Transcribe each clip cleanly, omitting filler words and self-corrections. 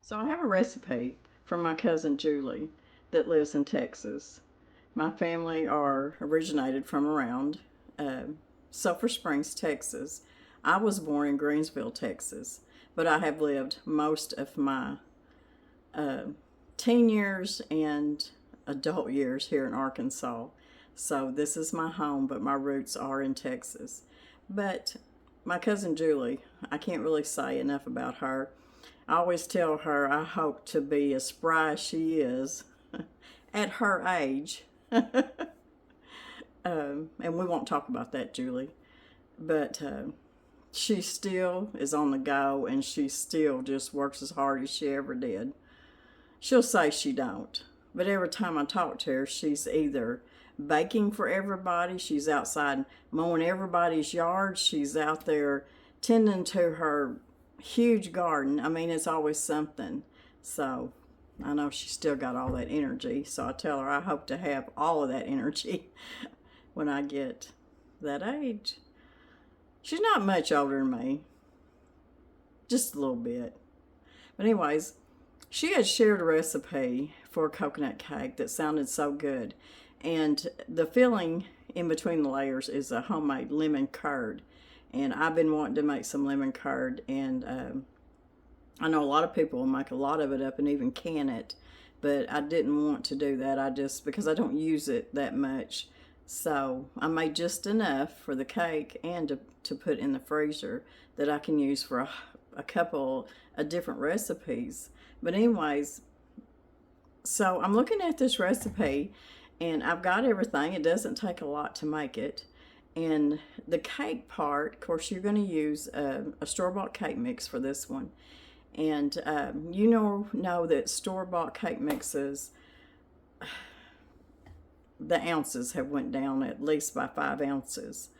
So I have a recipe from my cousin Julie that lives in Texas. My family are originated from around uh, Sulphur Springs, Texas. I was born in Greensville, Texas, but I have lived most of my uh, teen years and adult years here in Arkansas. So this is my home, but my roots are in Texas. But my cousin Julie, I can't really say enough about her. I always tell her I hope to be as spry as she is at her age. And we won't talk about that, Julie. But she still is on the go, and she still just works as hard as she ever did. She'll say she don't, but every time I talk to her, she's either baking for everybody, she's outside mowing everybody's yard, she's out there tending to her huge garden. I mean, it's always something. So I know she's still got all that energy. So I tell her I hope to have all of that energy when I get that age. She's not much older than me, just a little bit. But anyways, she had shared a recipe for a coconut cake that sounded so good. And the filling in between the layers is a homemade lemon curd. And I've been wanting to make some lemon curd, and I know a lot of people will make a lot of it up and even can it, but I didn't want to do that. Because I don't use it that much. So I made just enough for the cake and to put in the freezer that I can use for a couple of different recipes. But anyways, so I'm looking at this recipe and I've got everything. It doesn't take a lot to make it. And the cake part, of course, you're going to use a store-bought cake mix for this one. And you know that store-bought cake mixes, the ounces have went down at least by 5 ounces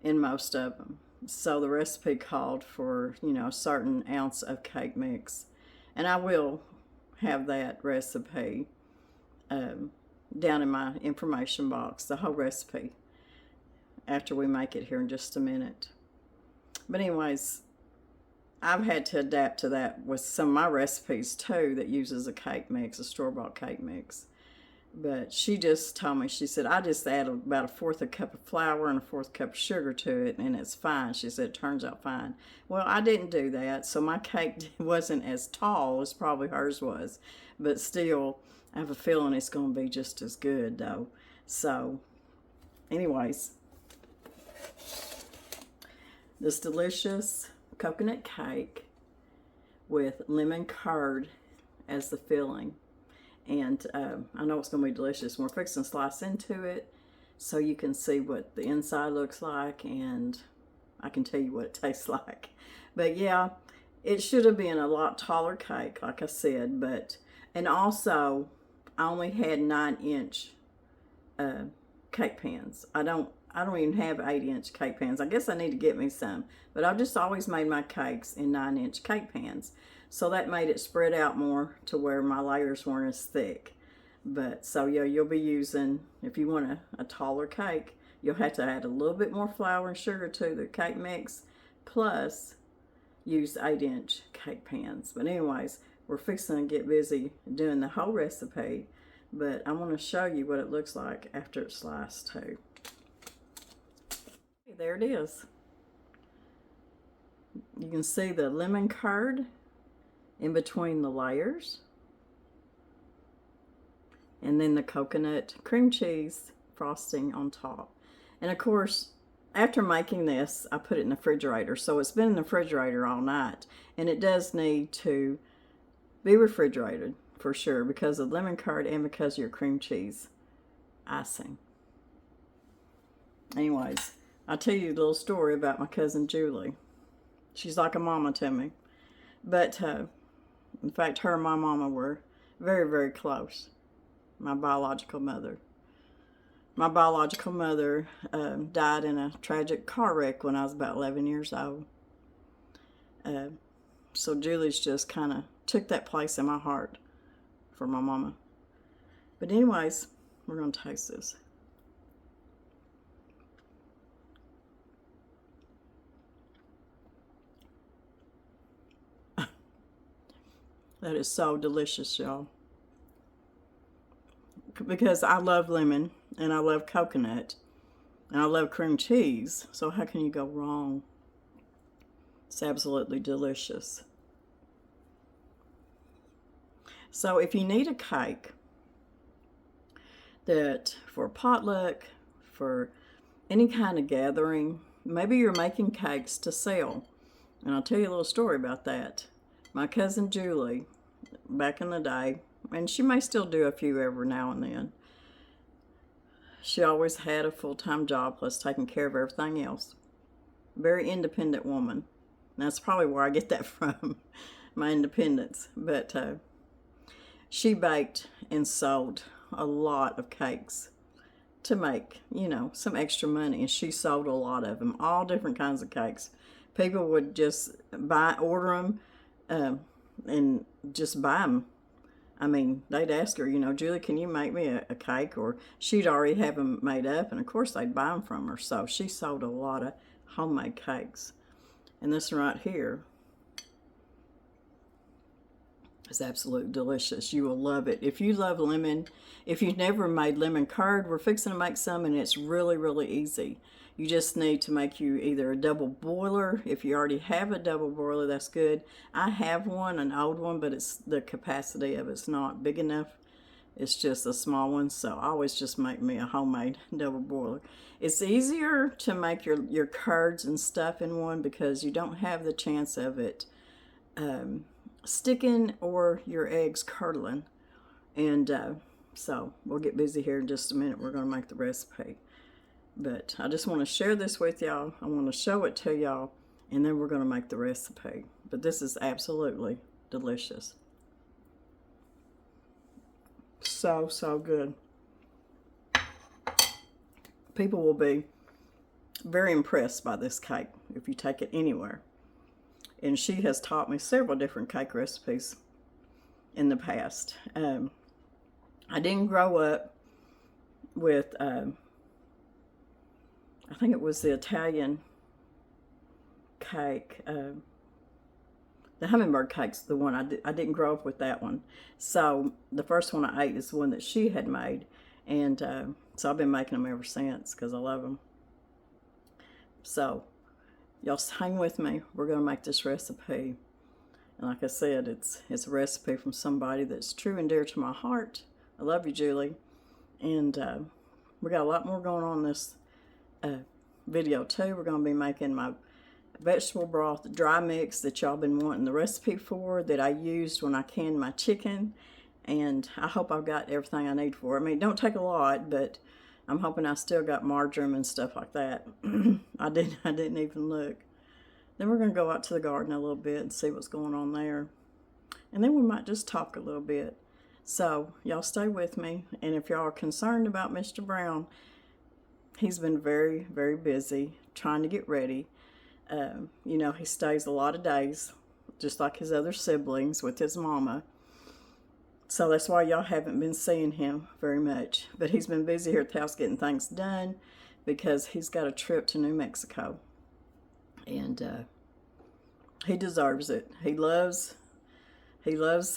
in most of them. So the recipe called for, a certain ounce of cake mix. And I will have that recipe down in my information box, the whole recipe, after we make it here in just a minute. But anyways, I've had to adapt to that with some of my recipes too that uses a cake mix, a store-bought cake mix. But she just told me, she said, I just add about a fourth a cup of flour and a fourth cup of sugar to it, and it's fine. She said, it turns out fine. Well, I didn't do that, so my cake wasn't as tall as probably hers was. But still, I have a feeling it's going to be just as good, though. So, anyways, this delicious coconut cake with lemon curd as the filling. And I know it's going to be delicious. We're fixing to slice into it so you can see what the inside looks like, and I can tell you what it tastes like. But yeah, it should have been a lot taller cake, like I said. And also, I only had 9-inch cake pans. I don't even have 8-inch cake pans. I guess I need to get me some. But I've just always made my cakes in 9-inch cake pans. So that made it spread out more to where my layers weren't as thick. But so yeah, you'll be using, if you want a taller cake, you'll have to add a little bit more flour and sugar to the cake mix, plus use 8-inch cake pans. But anyways, we're fixing to get busy doing the whole recipe, but I want to show you what it looks like after it's sliced too. There it is. You can see the lemon curd in between the layers, and then the coconut cream cheese frosting on top. And of course, after making this, I put it in the refrigerator, so it's been in the refrigerator all night, and it does need to be refrigerated for sure because of lemon curd and because of your cream cheese icing. Anyways, I'll tell you a little story about my cousin Julie. She's like a mama to me. But in fact, her and my mama were very, very close. My biological mother. My biological mother died in a tragic car wreck when I was about 11 years old. So Julie's just kind of took that place in my heart for my mama. But anyways, we're going to taste this. That is so delicious, y'all. Because I love lemon and I love coconut and I love cream cheese. So how can you go wrong? It's absolutely delicious. So if you need a cake that for potluck, for any kind of gathering, maybe you're making cakes to sell. And I'll tell you a little story about that. My cousin Julie, back in the day, and she may still do a few every now and then, she always had a full-time job plus taking care of everything else. Very independent woman. And that's probably where I get that from, my independence. But she baked and sold a lot of cakes to make, you know, some extra money. And she sold a lot of them, all different kinds of cakes. People would just order them and just buy them. I mean, they'd ask her, you know, Julie, can you make me a cake? Or she'd already have them made up, and of course they'd buy them from her. So she sold a lot of homemade cakes. And this one right here is absolutely delicious. You will love it. If you love lemon, if you've never made lemon curd, we're fixing to make some, and it's really, really easy. You just need to make you either a double boiler. If you already have a double boiler, that's good. I have one, an old one, but it's the capacity of it's not big enough. It's just a small one, so I always just make me a homemade double boiler. It's easier to make your curds and stuff in one because you don't have the chance of it sticking or your eggs curdling. And so we'll get busy here in just a minute. We're going to make the recipe. But I just want to share this with y'all. I want to show it to y'all, and then we're going to make the recipe. But this is absolutely delicious. So, so good. People will be very impressed by this cake if you take it anywhere. And she has taught me several different cake recipes in the past. I didn't grow up with... I think it was the Italian cake. The hummingbird cake's the one I didn't grow up with that one. So the first one I ate is the one that she had made. And so I've been making them ever since because I love them. So y'all hang with me. We're going to make this recipe. And like I said, it's a recipe from somebody that's true and dear to my heart. I love you, Julie. And we got a lot more going on this video too. We're going to be making my vegetable broth dry mix that y'all been wanting the recipe for, that I used when I canned my chicken, and I hope I've got everything I need for it. I mean, it don't take a lot, but I'm hoping I still got marjoram and stuff like that. I didn't even look. Then we're going to go out to the garden a little bit and see what's going on there, and then we might just talk a little bit. So y'all stay with me, and if y'all are concerned about Mr. Brown, he's been very, very busy trying to get ready. You know, he stays a lot of days, just like his other siblings with his mama. So that's why y'all haven't been seeing him very much. But he's been busy here at the house getting things done because he's got a trip to New Mexico. And he deserves it. He loves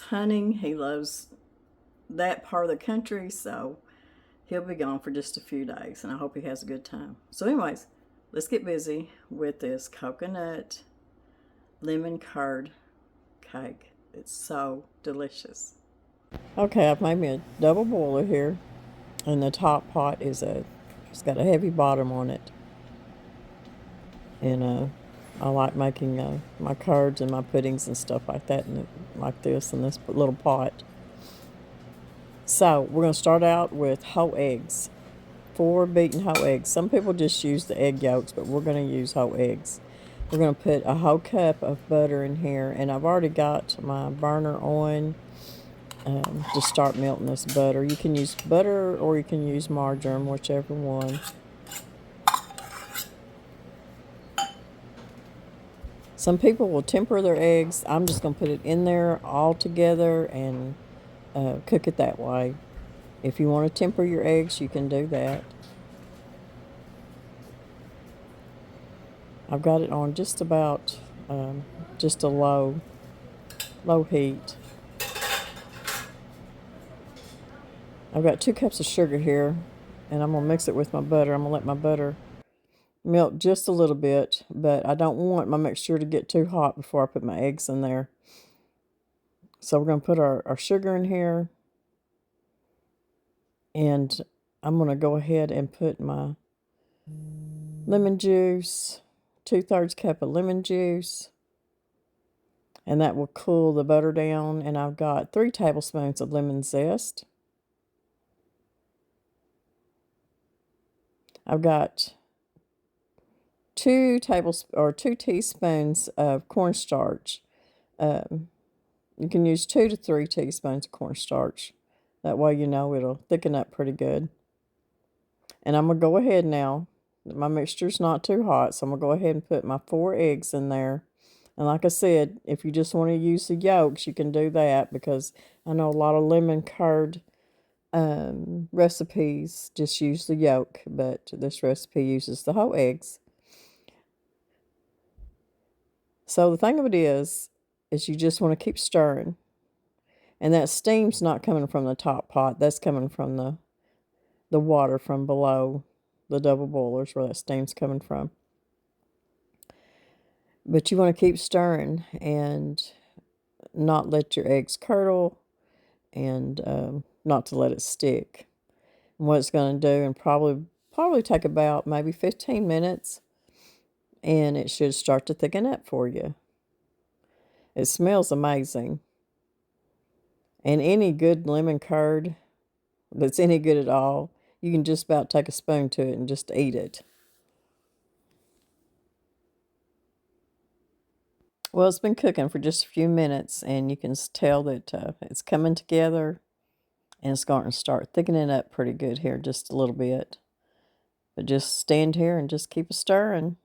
hunting. He loves that part of the country, so he'll be gone for just a few days, and I hope he has a good time. So anyways, let's get busy with this coconut lemon curd cake. It's so delicious. Okay, I've made me a double boiler here, and the top pot it's got a heavy bottom on it. And I like making my curds and my puddings and stuff like that, like this in this little pot. So we're going to start out with whole eggs, 4 beaten whole eggs. Some people just use the egg yolks, but we're going to use whole eggs. We're going to put a whole cup of butter in here, and I've already got my burner on to start melting this butter. You can use butter or you can use marjoram, whichever one. Some people will temper their eggs. I'm just going to put it in there all together and cook it that way. If you want to temper your eggs, you can do that. I've got it on just about just a low heat. I've got 2 cups of sugar here, and I'm going to mix it with my butter. I'm going to let my butter melt just a little bit, but I don't want my mixture to get too hot before I put my eggs in there. So we're going to put our sugar in here, and I'm going to go ahead and put my lemon juice, 2/3 cup of lemon juice, and that will cool the butter down. And I've got 3 tablespoons of lemon zest. I've got 2 teaspoons of cornstarch. You can use 2 to 3 teaspoons of cornstarch. That way you know it'll thicken up pretty good. And I'm going to go ahead now. My mixture's not too hot, so I'm going to go ahead and put my 4 eggs in there. And like I said, if you just want to use the yolks, you can do that, because I know a lot of lemon curd recipes just use the yolk, but this recipe uses the whole eggs. So the thing of it is you just want to keep stirring. And that steam's not coming from the top pot. That's coming from the water from below the double boilers, where that steam's coming from. But you want to keep stirring and not let your eggs curdle, and not to let it stick. And what it's going to do, and probably take about maybe 15 minutes, and it should start to thicken up for you. It smells amazing. And any good lemon curd that's any good at all, you can just about take a spoon to it and just eat it. Well, it's been cooking for just a few minutes, and you can tell that it's coming together, and it's going to start thickening up pretty good here, just a little bit. But just stand here and just keep it stirring.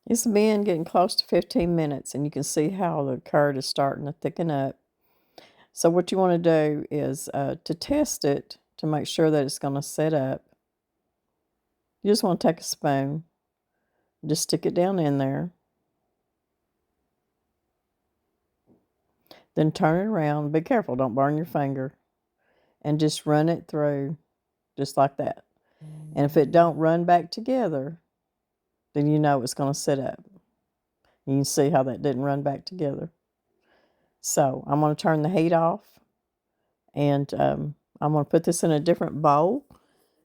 It's been getting close to 15 minutes, and you can see how the curd is starting to thicken up. So what you want to do is to test it, to make sure that it's going to set up, you just want to take a spoon, just stick it down in there, then turn it around. Be careful, don't burn your finger, and just run it through just like that. And if it don't run back together, then you know it's going to set up. You can see how that didn't run back together. So I'm going to turn the heat off, and I'm going to put this in a different bowl,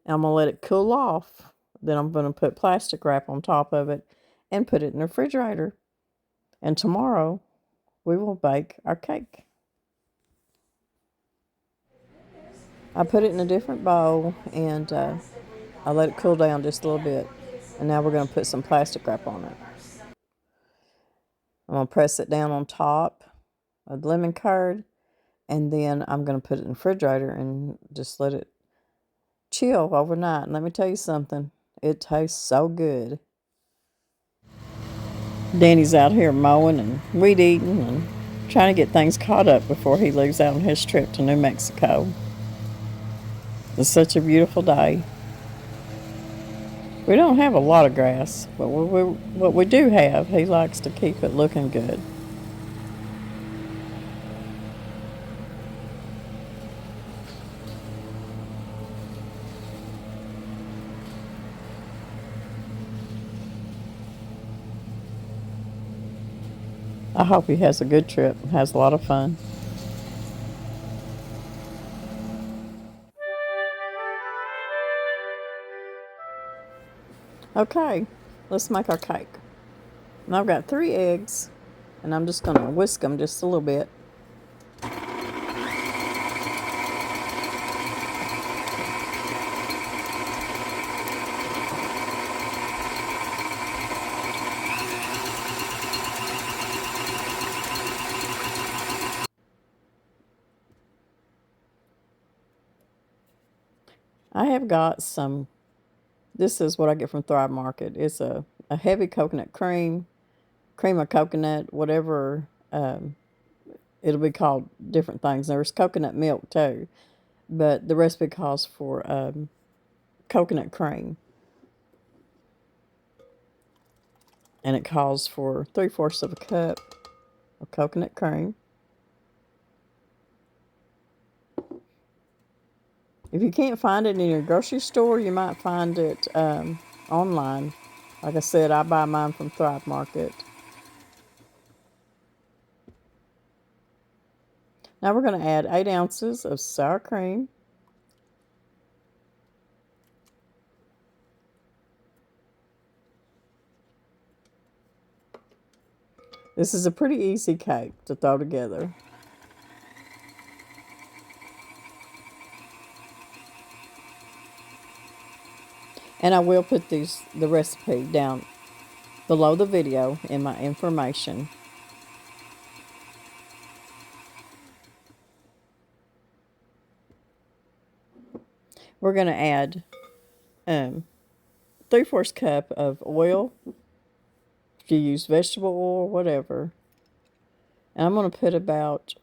and I'm going to let it cool off. Then I'm going to put plastic wrap on top of it and put it in the refrigerator. And tomorrow we will bake our cake. I put it in a different bowl, and I let it cool down just a little bit. And now we're going to put some plastic wrap on it. I'm going to press it down on top of the lemon curd, and then I'm going to put it in the refrigerator and just let it chill overnight. And let me tell you something, it tastes so good. Danny's out here mowing and weed eating and trying to get things caught up before he leaves out on his trip to New Mexico. It's such a beautiful day. We don't have a lot of grass, but what we do have, he likes to keep it looking good. I hope he has a good trip and has a lot of fun. Okay, let's make our cake. And I've got 3 eggs, and I'm just going to whisk them just a little bit. I have got some, this is what I get from Thrive Market. It's a heavy coconut cream of coconut, whatever. It'll be called different things. There's coconut milk too, but the recipe calls for coconut cream. And it calls for 3/4 of a cup of coconut cream. If you can't find it in your grocery store, you might find it online. Like I said, I buy mine from Thrive Market. Now we're going to add 8 ounces of sour cream. This is a pretty easy cake to throw together. And I will put the recipe down below the video in my information. We're going to add 3/4 cup of oil. If you use vegetable oil, whatever. And I'm going to put about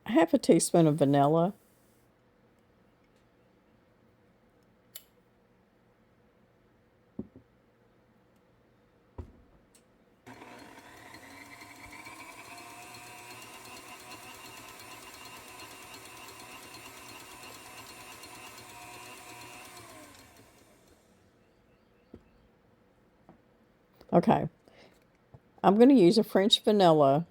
half a teaspoon of vanilla. Okay. I'm going to use a French vanilla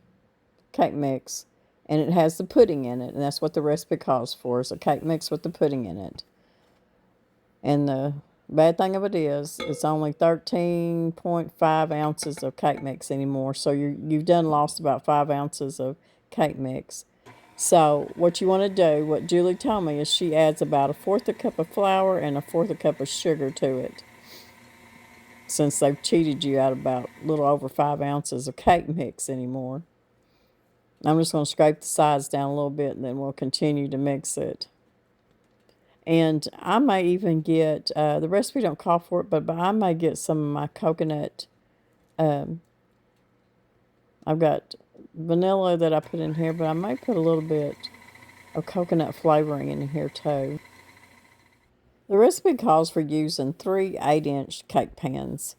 cake mix, and it has the pudding in it, and that's what the recipe calls for, is a cake mix with the pudding in it. And the bad thing of it is, it's only 13.5 ounces of cake mix anymore, so you've done lost about 5 ounces of cake mix. So what you want to do, what Julie told me, is she adds about 1/4 cup of flour and 1/4 cup of sugar to it, since they've cheated you out about a little over 5 ounces of cake mix anymore. I'm just going to scrape the sides down a little bit, and then we'll continue to mix it. And I may even get, the recipe don't call for it, but I may get some of my coconut. I've got vanilla that I put in here, but I may put a little bit of coconut flavoring in here too. The recipe calls for using 3 8-inch cake pans,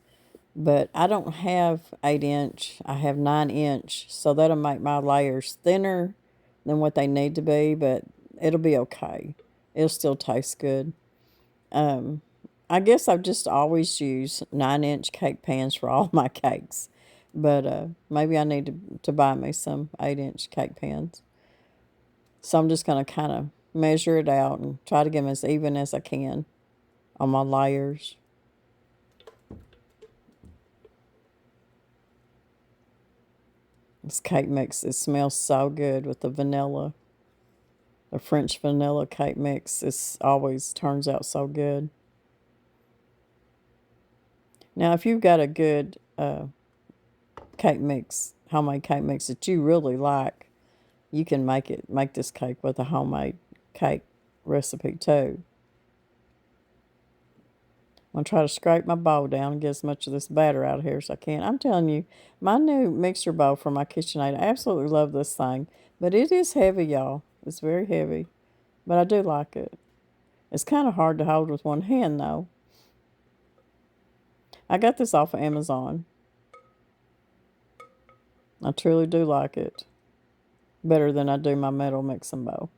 but I don't have 8-inch. I have 9-inch, so that'll make my layers thinner than what they need to be, but it'll be okay. It'll still taste good. I guess I've just always used 9-inch cake pans for all my cakes, but maybe I need to buy me some 8-inch cake pans. So I'm just going to kind of measure it out and try to get them as even as I can on my layers. This cake mix, it smells so good with the vanilla. The French vanilla cake mix, it always turns out so good. Now, if you've got a good cake mix, homemade cake mix that you really like, you can make this cake with a homemade cake recipe too. I'm going to try to scrape my bowl down and get as much of this batter out of here as I can. I'm telling you, my new mixer bowl from my KitchenAid, I absolutely love this thing. But it is heavy, y'all. It's very heavy. But I do like it. It's kind of hard to hold with one hand, though. I got this off of Amazon. I truly do like it. Better than I do my metal mixing bowl.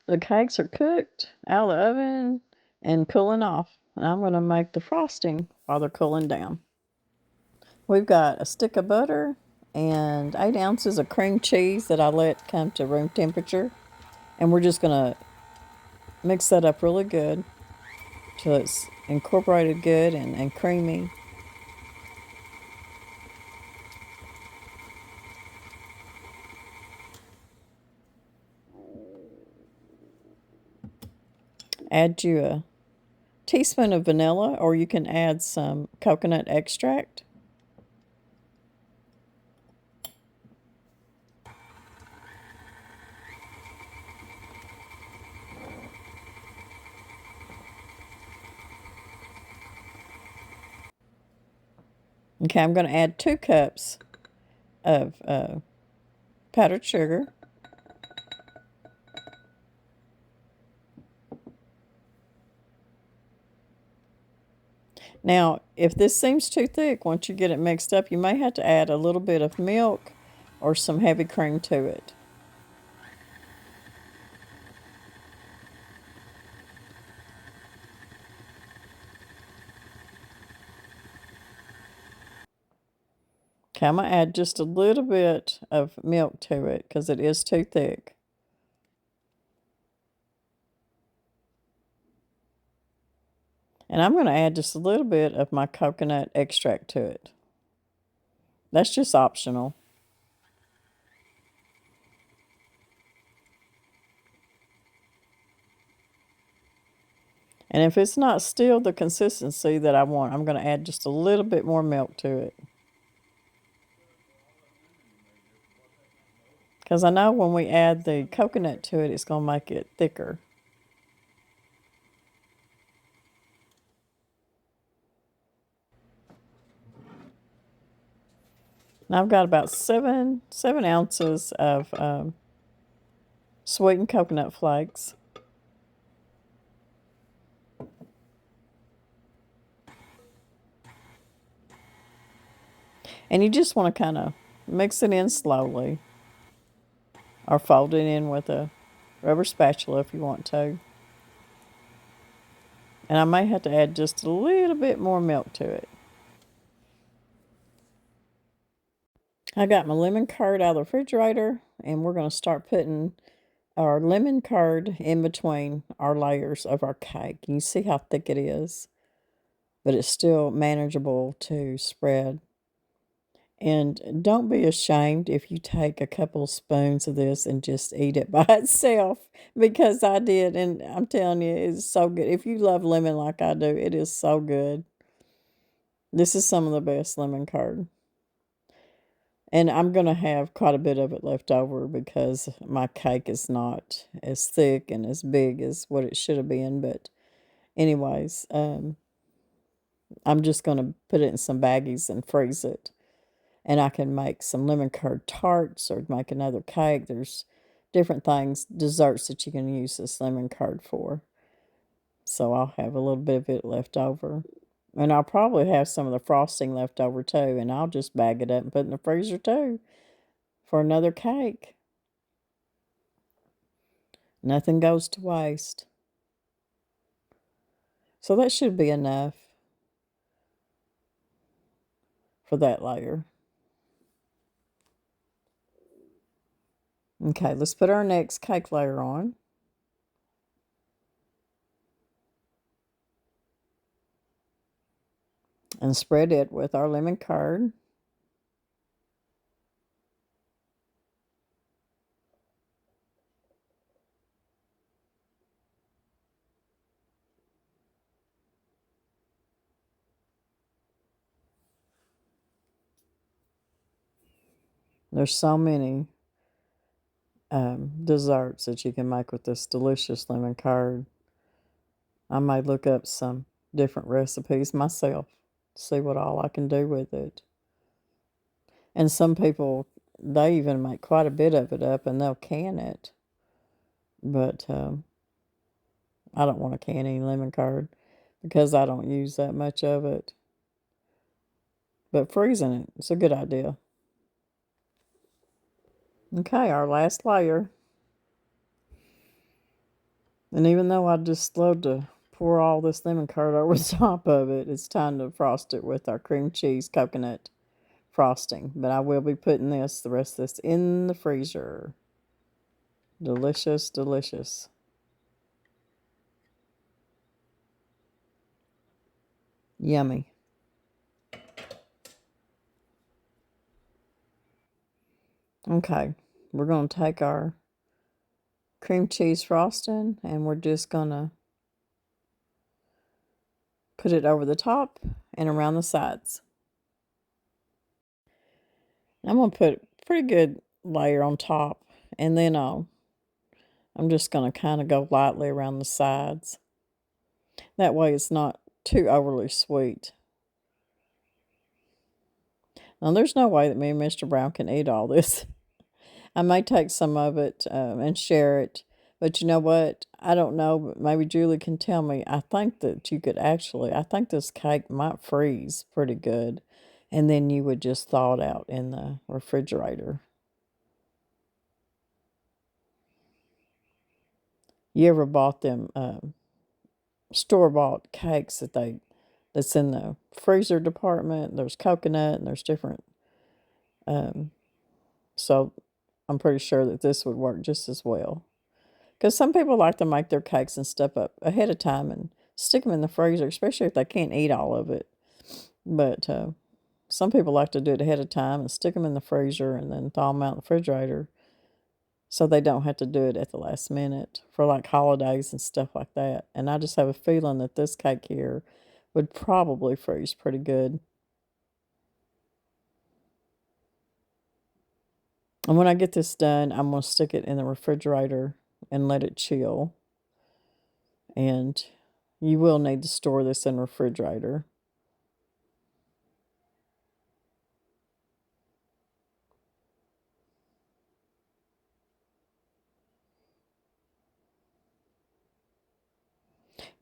The cakes are cooked out of the oven and cooling off. And I'm going to make the frosting while they're cooling down. We've got a stick of butter and 8 ounces of cream cheese that I let come to room temperature. And we're just going to Mix that up really good till it's incorporated good and creamy. Add you a teaspoon of vanilla, or you can add some coconut extract. Okay, I'm going to add 2 cups of powdered sugar. Now, if this seems too thick, once you get it mixed up, you may have to add a little bit of milk or some heavy cream to it. Okay, I'm going to add just a little bit of milk to it because it is too thick. And I'm going to add just a little bit of my coconut extract to it. That's just optional. And if it's not still the consistency that I want, I'm going to add just a little bit more milk to it. Because I know when we add the coconut to it, it's going to make it thicker. Now I've got about seven ounces of sweetened coconut flakes. And you just want to kind of mix it in slowly, or fold it in with a rubber spatula if you want to. And I may have to add just a little bit more milk to it. I got my lemon curd out of the refrigerator, and we're going to start putting our lemon curd in between our layers of our cake. And you see how thick it is, but it's still manageable to spread. And don't be ashamed if you take a couple of spoons of this and just eat it by itself, because I did, and I'm telling you, it's so good. If you love lemon like I do, it is so good. This is some of the best lemon curd. And I'm going to have quite a bit of it left over because my cake is not as thick and as big as what it should have been. But anyways, I'm just going to put it in some baggies and freeze it. And I can make some lemon curd tarts or make another cake. There's different things, desserts that you can use this lemon curd for. So I'll have a little bit of it left over. And I'll probably have some of the frosting left over too. And I'll just bag it up and put it in the freezer too for another cake. Nothing goes to waste. So that should be enough for that layer. Okay, let's put our next cake layer on. And spread it with our lemon curd. There's so many desserts that you can make with this delicious lemon curd. I may look up some different recipes myself, see what all I can do with it. And some people, they even make quite a bit of it up and they'll can it. But I don't want to can any lemon curd because I don't use that much of it. But freezing it, it's a good idea. Okay, our last layer. And even though I just love to pour all this lemon curd over the top of it, it's time to frost it with our cream cheese coconut frosting. But I will be putting the rest of this in the freezer. Delicious, delicious. Yummy. Okay, we're going to take our cream cheese frosting and we're just going to put it over the top and around the sides. I'm going to put a pretty good layer on top, and then I'm just going to kind of go lightly around the sides. That way it's not too overly sweet. Now, there's no way that me and Mr. Brown can eat all this. I may take some of it and share it. But you know what? I don't know, but maybe Julie can tell me. I think that you could actually, I think this cake might freeze pretty good. And then you would just thaw it out in the refrigerator. You ever bought them store-bought cakes that's in the freezer department? There's coconut and there's different. So I'm pretty sure that this would work just as well. Because some people like to make their cakes and stuff up ahead of time and stick them in the freezer, especially if they can't eat all of it. But some people like to do it ahead of time and stick them in the freezer and then thaw them out in the refrigerator so they don't have to do it at the last minute for like holidays and stuff like that. And I just have a feeling that this cake here would probably freeze pretty good. And when I get this done, I'm going to stick it in the refrigerator and let it chill. And you will need to store this in the refrigerator.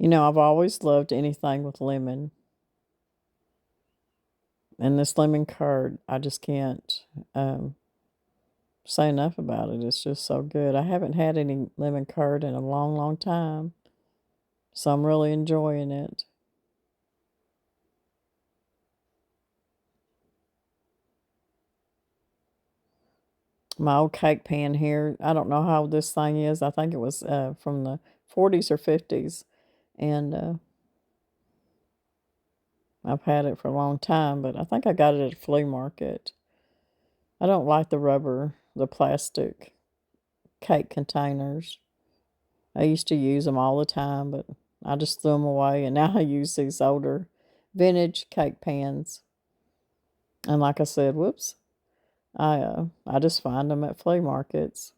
You know, I've always loved anything with lemon. And this lemon curd, I just can't say enough about it. It's just so good. I haven't had any lemon curd in a long, long time. So I'm really enjoying it. My old cake pan here, I don't know how this thing is. I think it was from the 40s or 50s. And I've had it for a long time, but I think I got it at a flea market. I don't like the plastic cake containers. I used to use them all the time, but I just threw them away. And now I use these older vintage cake pans. And like I said, whoops, I just find them at flea markets.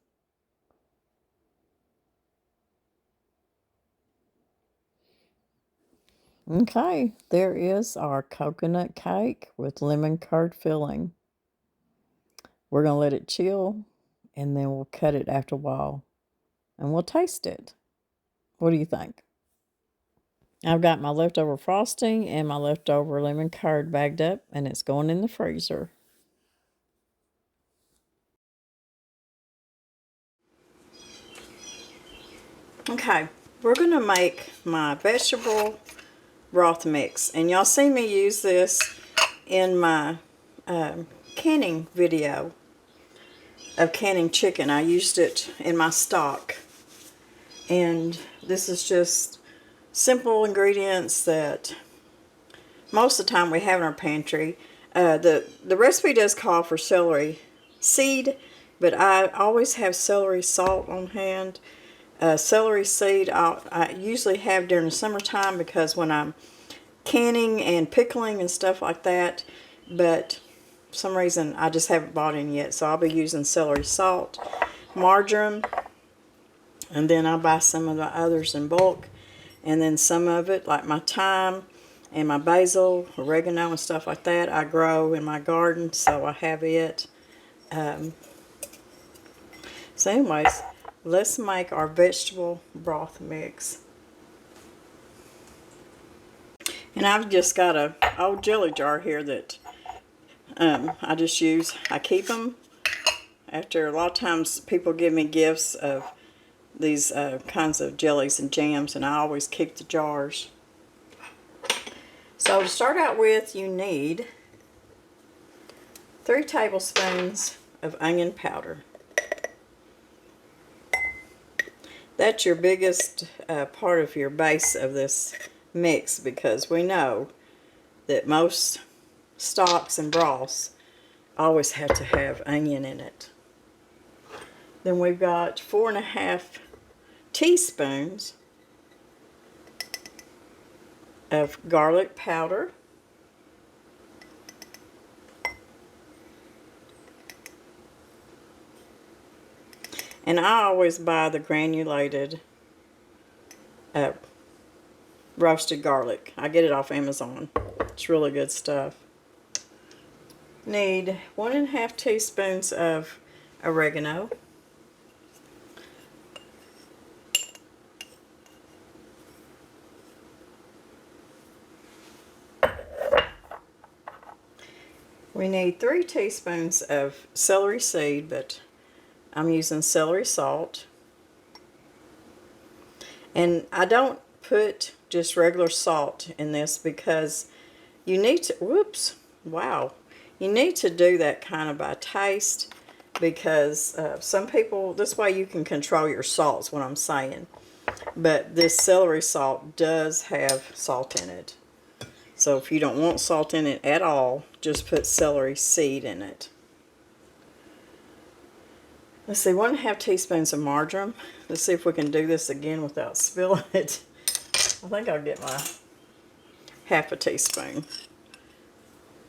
Okay, there is our coconut cake with lemon curd filling. We're going to let it chill, and then we'll cut it after a while, and we'll taste it. What do you think? I've got my leftover frosting and my leftover lemon curd bagged up, and it's going in the freezer. Okay, we're going to make my vegetable broth mix. And y'all see me use this in my canning video of canning chicken. I used it in my stock. And this is just simple ingredients that most of the time we have in our pantry. The recipe does call for celery seed, but I always have celery salt on hand. Celery seed I usually have during the summertime because when I'm canning and pickling and stuff like that, but for some reason I just haven't bought any yet, so I'll be using celery salt, marjoram, and then I'll buy some of the others in bulk, and then some of it, like my thyme and my basil, oregano and stuff like that, I grow in my garden, so I have it. So anyways, let's make our vegetable broth mix. And I've just got a old jelly jar here that I just use. I keep them after a lot of times people give me gifts of these kinds of jellies and jams, and I always keep the jars. So to start out with, you need 3 tablespoons of onion powder. That's your biggest part of your base of this mix, because we know that most stocks and broths always have to have onion in it. Then we've got 4.5 teaspoons of garlic powder. And I always buy the granulated roasted garlic. I get it off Amazon. It's really good stuff. Need 1.5 teaspoons of oregano. We need 3 teaspoons of celery seed, but I'm using celery salt. And I don't put just regular salt in this because you need to, whoops, wow. You need to do that kind of by taste because some people, this way you can control your salt's what I'm saying. But this celery salt does have salt in it. So if you don't want salt in it at all, just put celery seed in it. Let's see, 1.5 teaspoons of marjoram. Let's see if we can do this again without spilling it. I think I'll get my 1/2 teaspoon.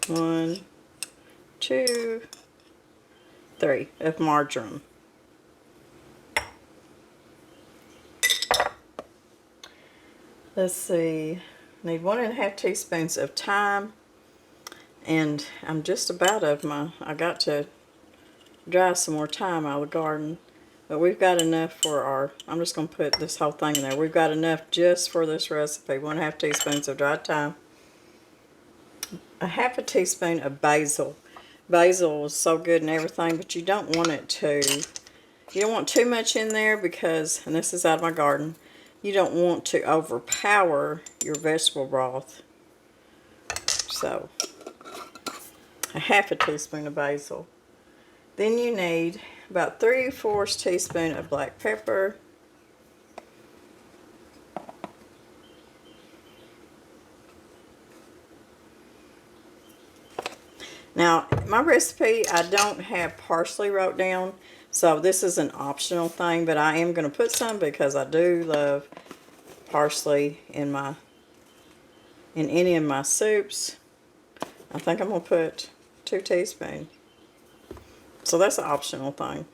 1, 2, 3 of marjoram. Let's see, need 1.5 teaspoons of thyme. And I'm just about I got to dry some more thyme out of the garden. But we've got enough for I'm just going to put this whole thing in there. We've got enough just for this recipe. 1.5 teaspoons of dried thyme. 1/2 teaspoon of basil. Basil is so good and everything, but you don't want you don't want too much in there because, and this is out of my garden, you don't want to overpower your vegetable broth. So, 1/2 teaspoon of basil. Then you need about 3/4 teaspoon of black pepper. Now, my recipe, I don't have parsley wrote down, so this is an optional thing, but I am going to put some because I do love parsley in any of my soups. I think I'm going to put 2 teaspoons. So that's an optional thing.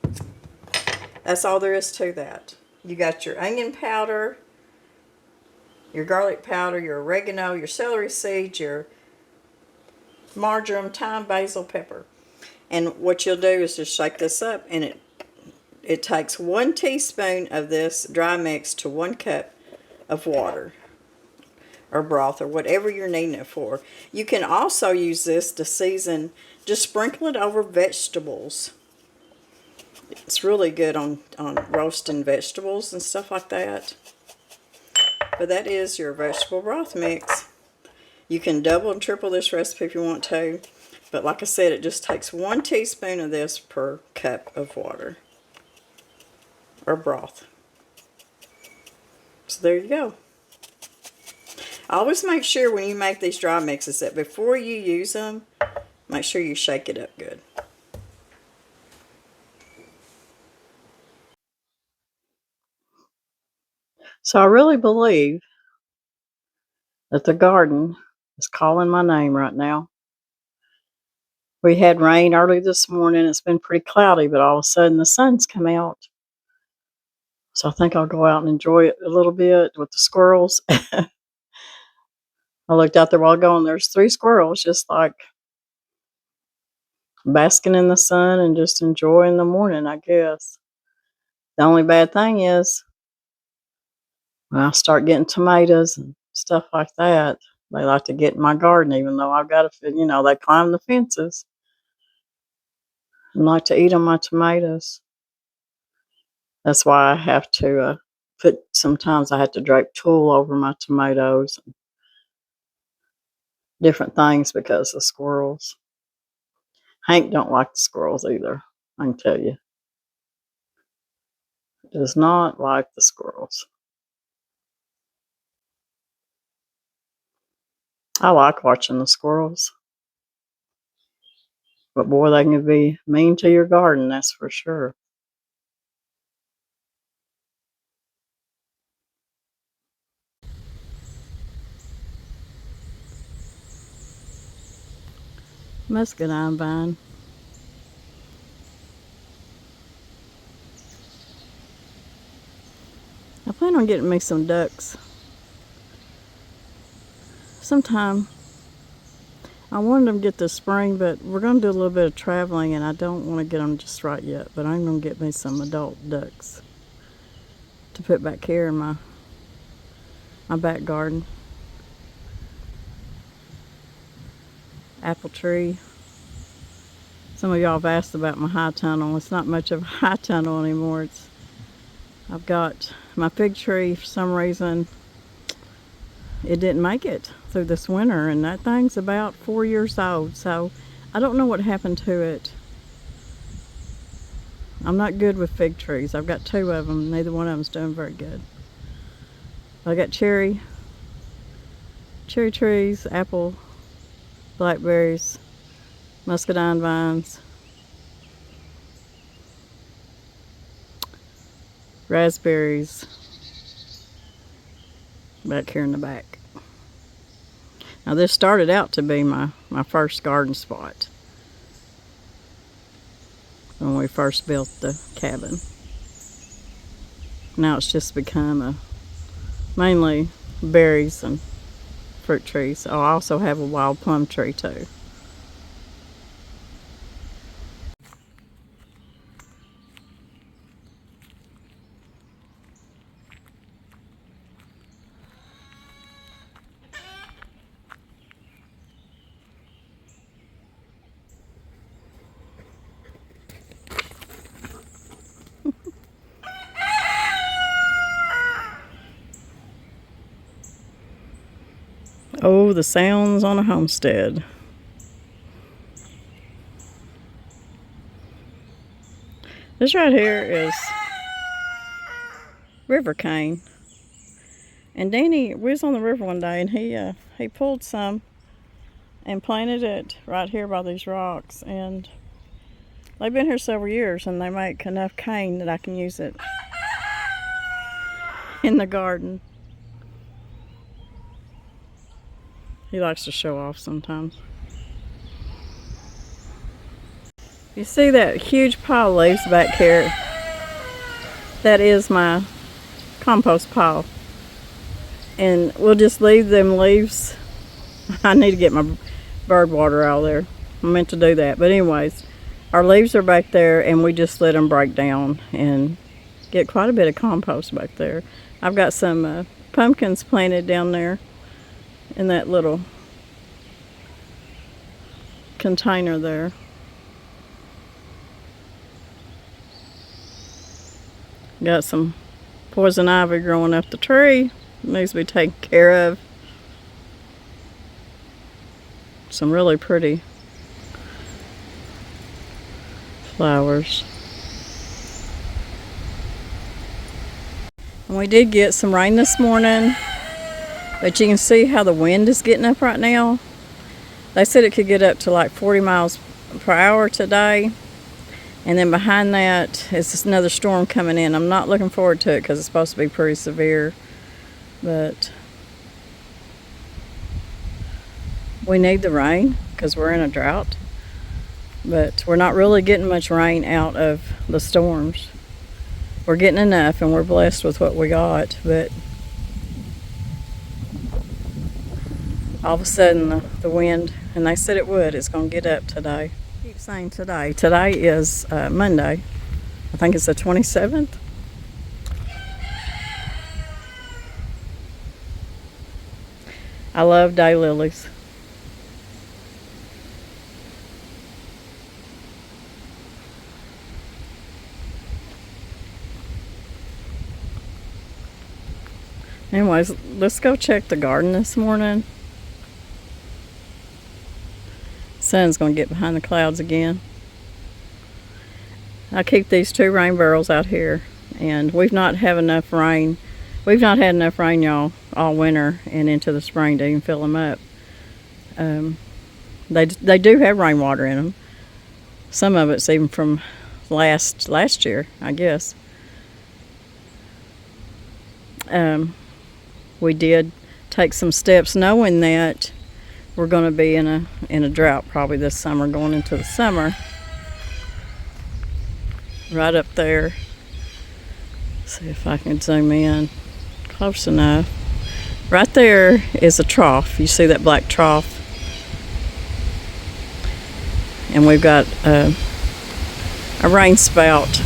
That's all there is to that. You got your onion powder, your garlic powder, your oregano, your celery seeds, your marjoram, thyme, basil, pepper. And what you'll do is just shake this up, and it takes 1 teaspoon of this dry mix to 1 cup of water or broth or whatever you're needing it for. You can also use this to season, just sprinkle it over vegetables. It's really good on roasting vegetables and stuff like that. But that is your vegetable broth mix. You can double and triple this recipe if you want to. But like I said, it just takes 1 teaspoon of this per cup of water or broth. So there you go. Always make sure when you make these dry mixes that before you use them, make sure you shake it up good. So I really believe that the garden is calling my name right now. We had rain early this morning. It's been pretty cloudy, but all of a sudden the sun's come out. So I think I'll go out and enjoy it a little bit with the squirrels. I looked out there while ago and there's 3 squirrels just like basking in the sun and just enjoying the morning, I guess. The only bad thing is when I start getting tomatoes and stuff like that, they like to get in my garden, even though I've got to, they climb the fences and like to eat on my tomatoes. That's why I have to sometimes I have to drape tulle over my tomatoes and different things because of squirrels. Hank don't like the squirrels either, I can tell you. Does not like the squirrels. I like watching the squirrels. But boy, they can be mean to your garden, that's for sure. Muscadine vine. I plan on getting me some ducks sometime. I wanted them to get this spring, but we're going to do a little bit of traveling, and I don't want to get them just right yet. But I'm going to get me some adult ducks to put back here in my back garden. Apple tree. Some of y'all have asked about my high tunnel. It's not much of a high tunnel anymore. I've got my fig tree. For some reason, it didn't make it through this winter, and that thing's about 4 years old, so I don't know what happened to it. I'm not good with fig trees. I've got 2 of them. Neither one of them's doing very good. I got cherry trees, apple, blackberries, muscadine vines, raspberries back here in the back. Now this started out to be my first garden spot when we first built the cabin. Now it's just become mainly berries and fruit trees. Oh, I also have a wild plum tree too. Oh, the sounds on a homestead. This right here is river cane. And Danny, we was on the river one day, and he pulled some and planted it right here by these rocks. And they've been here several years, and they make enough cane that I can use it in the garden. He likes to show off sometimes. You see that huge pile of leaves back here? That is my compost pile. And we'll just leave them leaves. I need to get my bird water out of there. I meant to do that. But anyways, our leaves are back there, and we just let them break down and get quite a bit of compost back there. I've got some pumpkins planted down there in that little container there. Got some poison ivy growing up the tree. It needs to be taken care of. Some really pretty flowers. And we did get some rain this morning, but you can see how the wind is getting up right now. They said it could get up to like 40 miles per hour today. And then behind that is another storm coming in. I'm not looking forward to it because it's supposed to be pretty severe. But we need the rain because we're in a drought. But we're not really getting much rain out of the storms. We're getting enough, and we're blessed with what we got. But all of a sudden the wind, and they said it would, it's going to get up today. I keep saying today. Today is Monday. I think it's the 27th. I love daylilies. Anyways, let's go check the garden this morning. Sun's gonna get behind the clouds again. I keep these 2 rain barrels out here, and we've not had enough rain. We've not had enough rain, y'all, all winter and into the spring to even fill them up. They do have rainwater in them. Some of it's even from last year, I guess. We did take some steps knowing that we're going to be in a drought probably this summer, going into the summer. Right up there. See if I can zoom in close enough. Right there is a trough. You see that black trough? And we've got a rain spout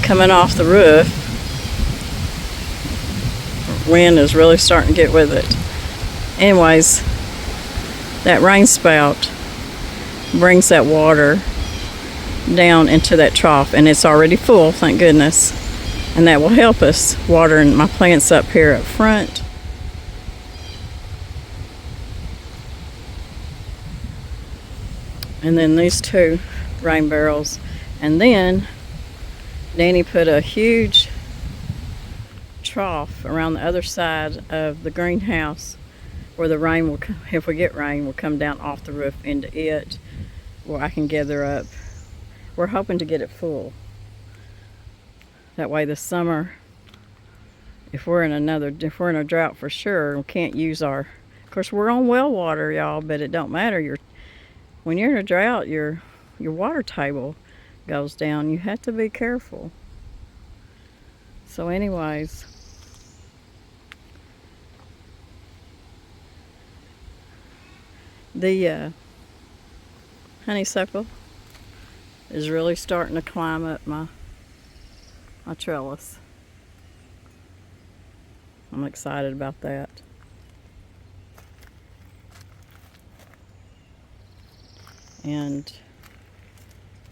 coming off the roof. Wind is really starting to get with it. Anyways, that rain spout brings that water down into that trough, and it's already full, thank goodness. And that will help us watering my plants up here up front. And then these two rain barrels. And then Danny put a huge trough around the other side of the greenhouse where the rain will, if we get rain, will come down off the roof into it, where I can gather up. We're hoping to get it full. That way this summer, if we're in a drought for sure, we can't use of course we're on well water, y'all, but it don't matter. When you're in a drought, your water table goes down. You have to be careful. So anyways, the honeysuckle is really starting to climb up my trellis. I'm excited about that. And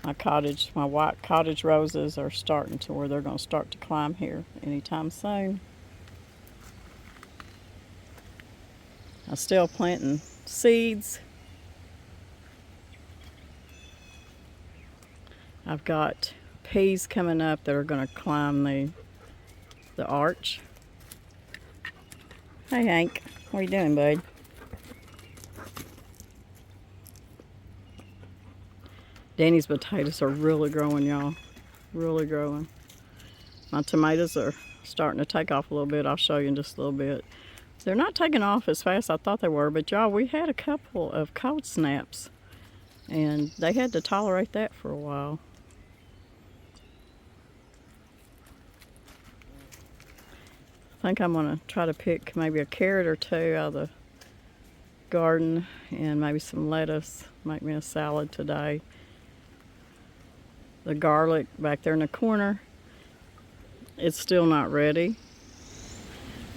my white cottage roses are starting to where they're going to start to climb here anytime soon. I'm still planting seeds. I've got peas coming up that are going to climb the arch. Hey Hank, what are you doing, bud? Danny's potatoes are really growing, y'all. Really growing. My tomatoes are starting to take off a little bit. I'll show you in just a little bit. They're not taking off as fast as I thought they were, but y'all, we had a couple of cold snaps, and they had to tolerate that for a while. I think I'm going to try to pick maybe a carrot or two out of the garden and maybe some lettuce. Make me a salad today. The garlic back there in the corner, it's still not ready,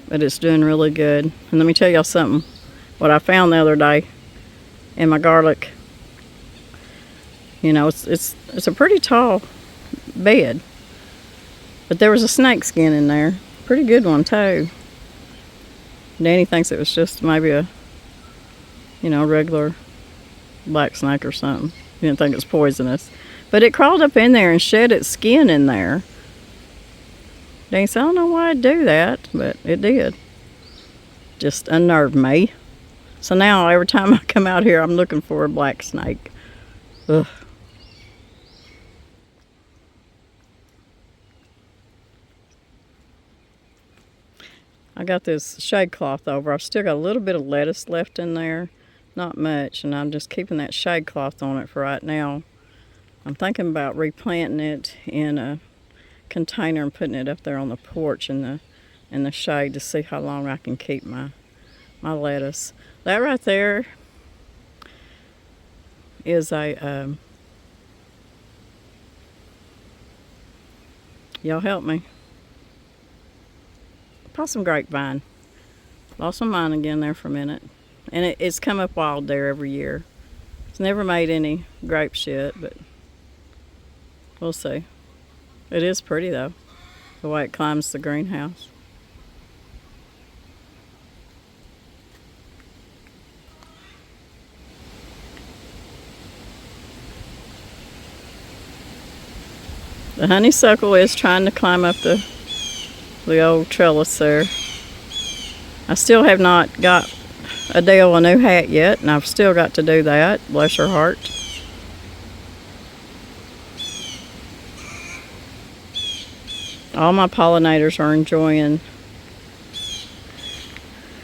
but it's doing really good. And let me tell y'all something. What I found the other day in my garlic, you know, it's a pretty tall bed, but there was a snake skin in there. Pretty good one too. Danny thinks it was just maybe a regular black snake or something. He didn't think it was poisonous. But it crawled up in there and shed its skin in there. Danny said, I don't know why I'd do that, but it did. Just unnerved me. So now every time I come out here, I'm looking for a black snake. Ugh. I got this shade cloth over. I've still got a little bit of lettuce left in there. Not much, and I'm just keeping that shade cloth on it for right now. I'm thinking about replanting it in a container and putting it up there on the porch in the shade to see how long I can keep my lettuce. That right there is a y'all help me. Possum grapevine. Lost my mind again there for a minute. And it's come up wild there every year. It's never made any grapes yet, but we'll see. It is pretty though, the way it climbs the greenhouse. The honeysuckle is trying to climb up the old trellis there. I still have not got Adele a new hat yet, and I've still got to do that. Bless her heart. All my pollinators are enjoying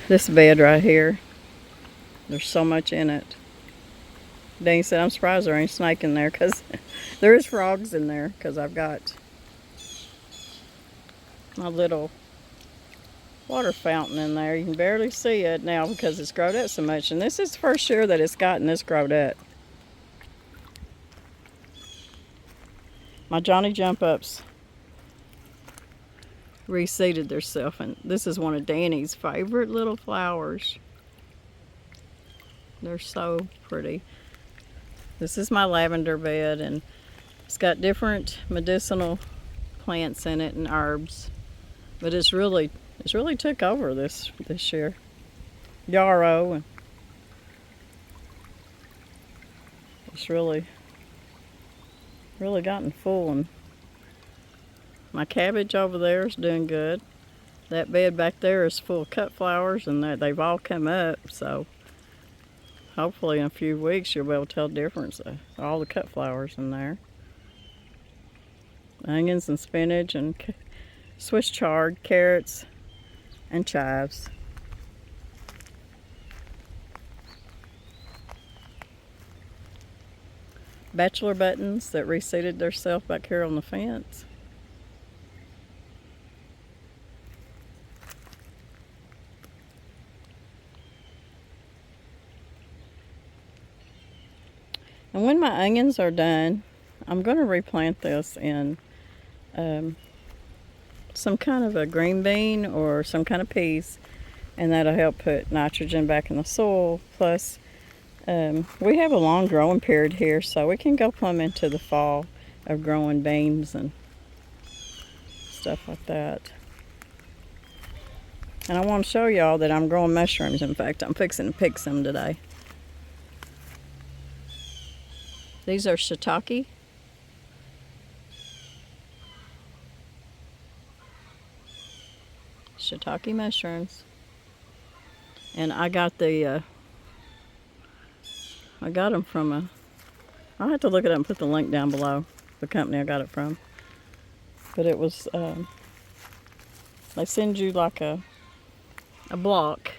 this bed right here. There's so much in it. Danny said, I'm surprised there ain't a snake in there, because there is frogs in there, because I've got my little water fountain in there. You can barely see it now because it's growed up so much. And this is the first year that it's gotten this growed up. My Johnny Jump Ups reseeded themselves, and this is one of Danny's favorite little flowers. They're so pretty. This is my lavender bed, and it's got different medicinal plants in it and herbs, but it's really took over this year. Yarrow, and it's really gotten full. And my cabbage over there is doing good. That bed back there is full of cut flowers, and they've all come up, so hopefully in a few weeks you'll be able to tell the difference of all the cut flowers in there. Onions and spinach and Swiss chard, carrots, and chives. Bachelor buttons that reseeded themselves back here on the fence. And when my onions are done, I'm going to replant this in some kind of a green bean or some kind of peas, and that'll help put nitrogen back in the soil. Plus, we have a long growing period here, so we can go plumb into the fall of growing beans and stuff like that. And I want to show y'all that I'm growing mushrooms. In fact, I'm fixing to pick some today. These are shiitake. Shiitake mushrooms. And I got them from I'll have to look it up and put the link down below, the company I got it from. But it was, they send you like a block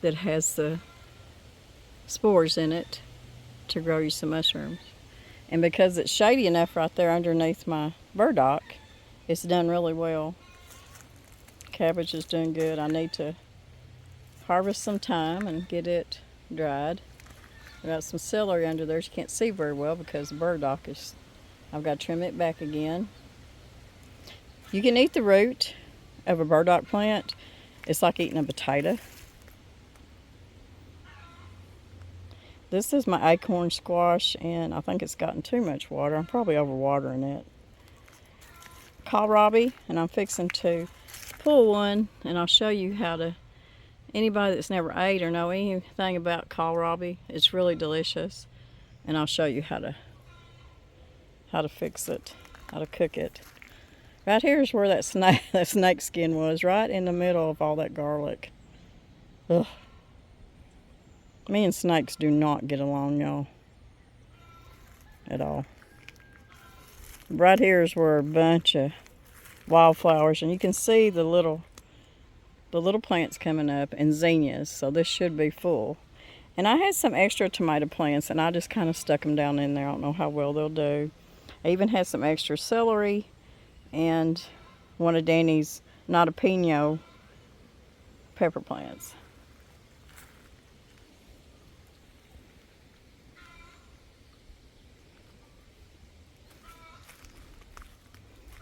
that has the spores in it to grow you some mushrooms. And because it's shady enough right there underneath my burdock, it's done really well. Cabbage is doing good. I need to harvest some thyme and get it dried. I got some celery under there. You can't see very well because the burdock is, I've got to trim it back again. You can eat the root of a burdock plant. It's like eating a potato. This is my acorn squash, and I think it's gotten too much water. I'm probably overwatering it. Kohlrabi, and I'm fixing to pull one, and I'll show you how to, anybody that's never ate or know anything about kohlrabi, it's really delicious, and I'll show you how to fix it, how to cook it. Right here is where that snake skin was, right in the middle of all that garlic. Ugh. Me and snakes do not get along, y'all, at all. Right here is where a bunch of wildflowers, and you can see the little plants coming up, and zinnias, so this should be full. And I had some extra tomato plants, and I just kind of stuck them down in there. I don't know how well they'll do. I even had some extra celery and one of Danny's jalapeno pepper plants.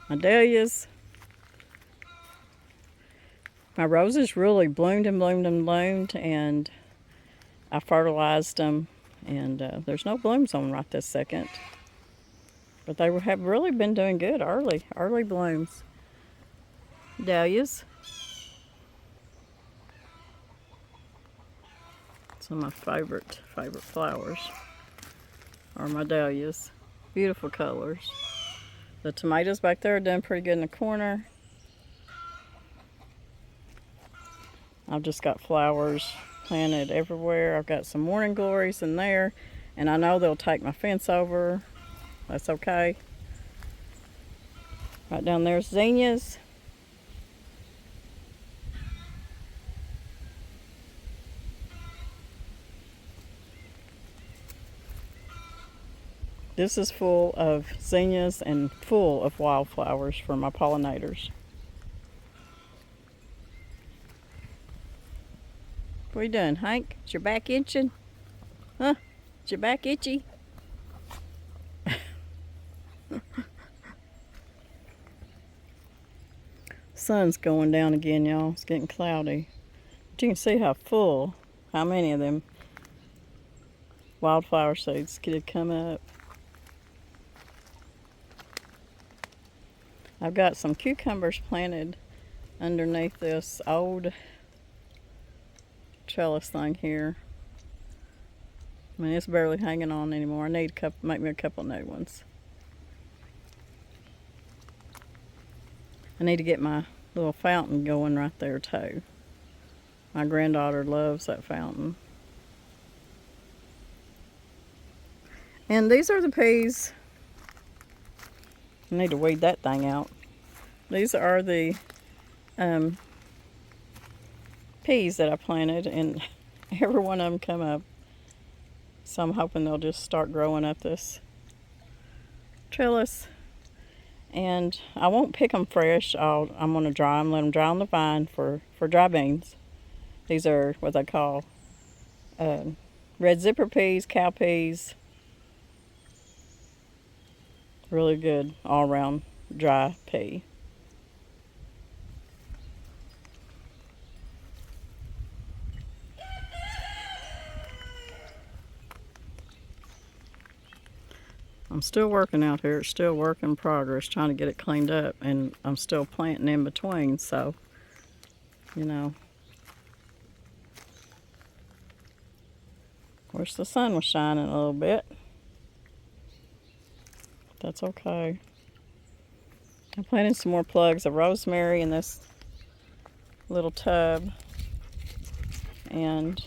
My dahlias. My roses really bloomed and bloomed and bloomed, and I fertilized them, and there's no blooms on them right this second. But they have really been doing good, early blooms. Dahlias. Some of my favorite flowers are my dahlias. Beautiful colors. The tomatoes back there are doing pretty good in the corner. I've just got flowers planted everywhere. I've got some morning glories in there, and I know they'll take my fence over. That's okay. Right down there's zinnias. This is full of zinnias and full of wildflowers for my pollinators. What are you doing, Hank? Is your back itching? Huh? Is your back itchy? Sun's going down again, y'all. It's getting cloudy. But you can see how many of them wildflower seeds could come up. I've got some cucumbers planted underneath this old trellis thing here. I mean, it's barely hanging on anymore. I need make me a couple new ones. I need to get my little fountain going right there too. My granddaughter loves that fountain. And these are the peas. I need to weed that thing out. These are the peas that I planted, and every one of them come up. So I'm hoping they'll just start growing up this trellis. And I won't pick them fresh. I'm going to dry them, let them dry on the vine for dry beans. These are what they call red zipper peas, cow peas. Really good all-around dry pea. I'm still working out here. It's still work in progress, trying to get it cleaned up, and I'm still planting in between, so, you know. Wish the sun was shining a little bit. That's okay. I planted some more plugs of rosemary in this little tub, and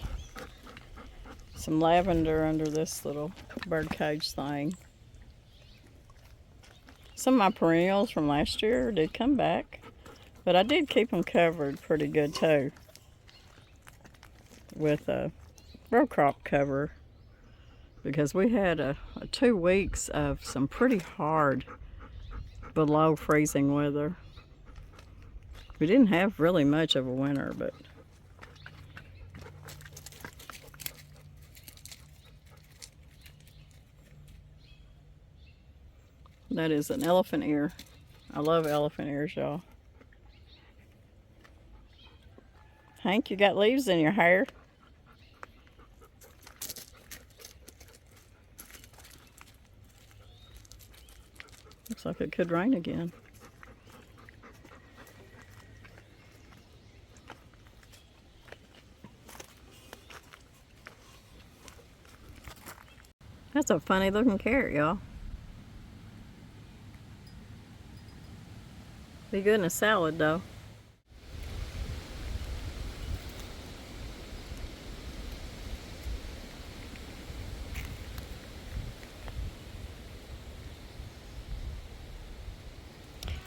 some lavender under this little bird cage thing. Some of my perennials from last year did come back, but I did keep them covered pretty good too with a row crop cover, because we had 2 weeks of some pretty hard below freezing weather. We didn't have really much of a winter, but that is an elephant ear. I love elephant ears, y'all. Hank, you got leaves in your hair. Looks like it could rain again. That's a funny looking carrot, y'all. Be good in a salad, though.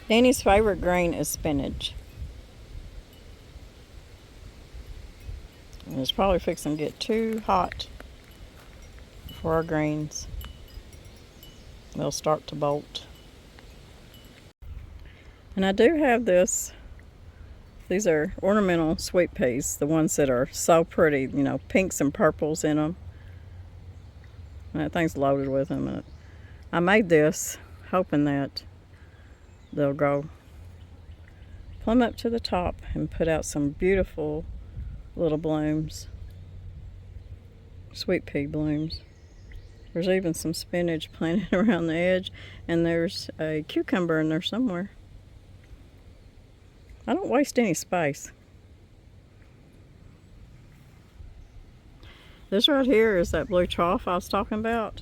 Danny's favorite green is spinach. And it's probably fixing to get too hot for our greens. They'll start to bolt. And I do have this. These are ornamental sweet peas, the ones that are so pretty, you know, pinks and purples in them. And that thing's loaded with them. And I made this hoping that they'll go plumb up to the top and put out some beautiful little blooms. Sweet pea blooms. There's even some spinach planted around the edge, and there's a cucumber in there somewhere. I don't waste any space. This right here is that blue trough I was talking about.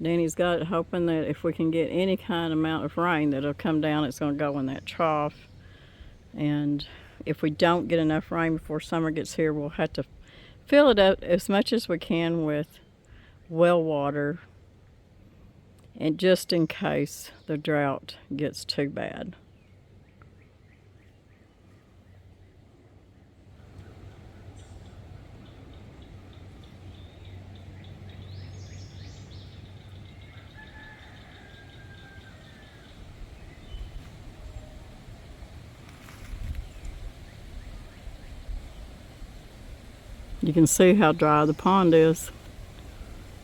Danny's got it hoping that if we can get any kind of amount of rain that'll come down, it's going to go in that trough. And if we don't get enough rain before summer gets here, we'll have to fill it up as much as we can with well water, and just in case the drought gets too bad. You can see how dry the pond is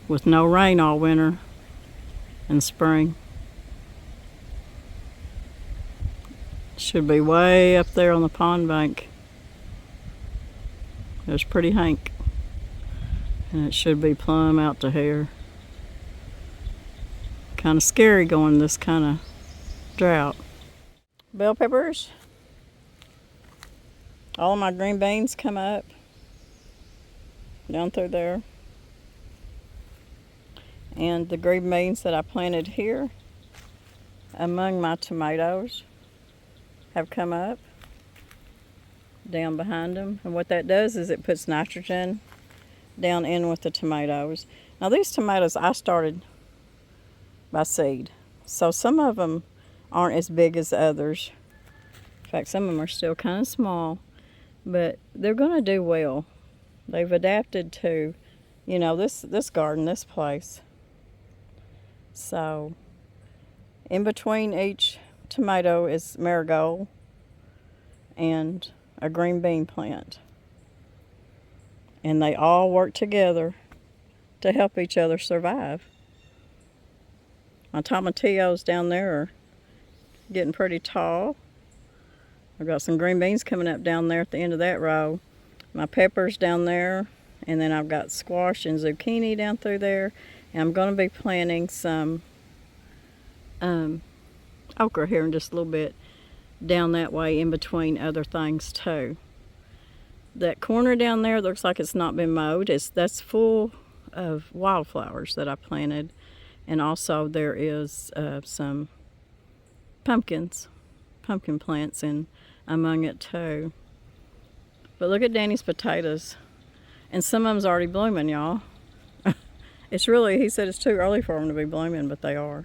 with no rain all winter and spring. Should be way up there on the pond bank. There's Pretty Hank. And it should be plumb out to here. Kind of scary going this kind of drought. Bell peppers. All of my green beans come up down through there. And the green beans that I planted here among my tomatoes have come up down behind them. And what that does is it puts nitrogen down in with the tomatoes. Now these tomatoes I started by seed. So some of them aren't as big as others. In fact, some of them are still kind of small, but they're going to do well. They've adapted to, you know, this garden, this place. So in between each tomato is marigold and a green bean plant. And they all work together to help each other survive. My tomatillos down there are getting pretty tall. I've got some green beans coming up down there at the end of that row. My peppers down there, and then I've got squash and zucchini down through there. And I'm going to be planting some okra here in just a little bit down that way in between other things too. That corner down there looks like it's not been mowed. That's full of wildflowers that I planted. And also there is some pumpkin plants in among it too. But look at Danny's potatoes. And some of them's already blooming, y'all. It's really, he said it's too early for them to be blooming, but they are.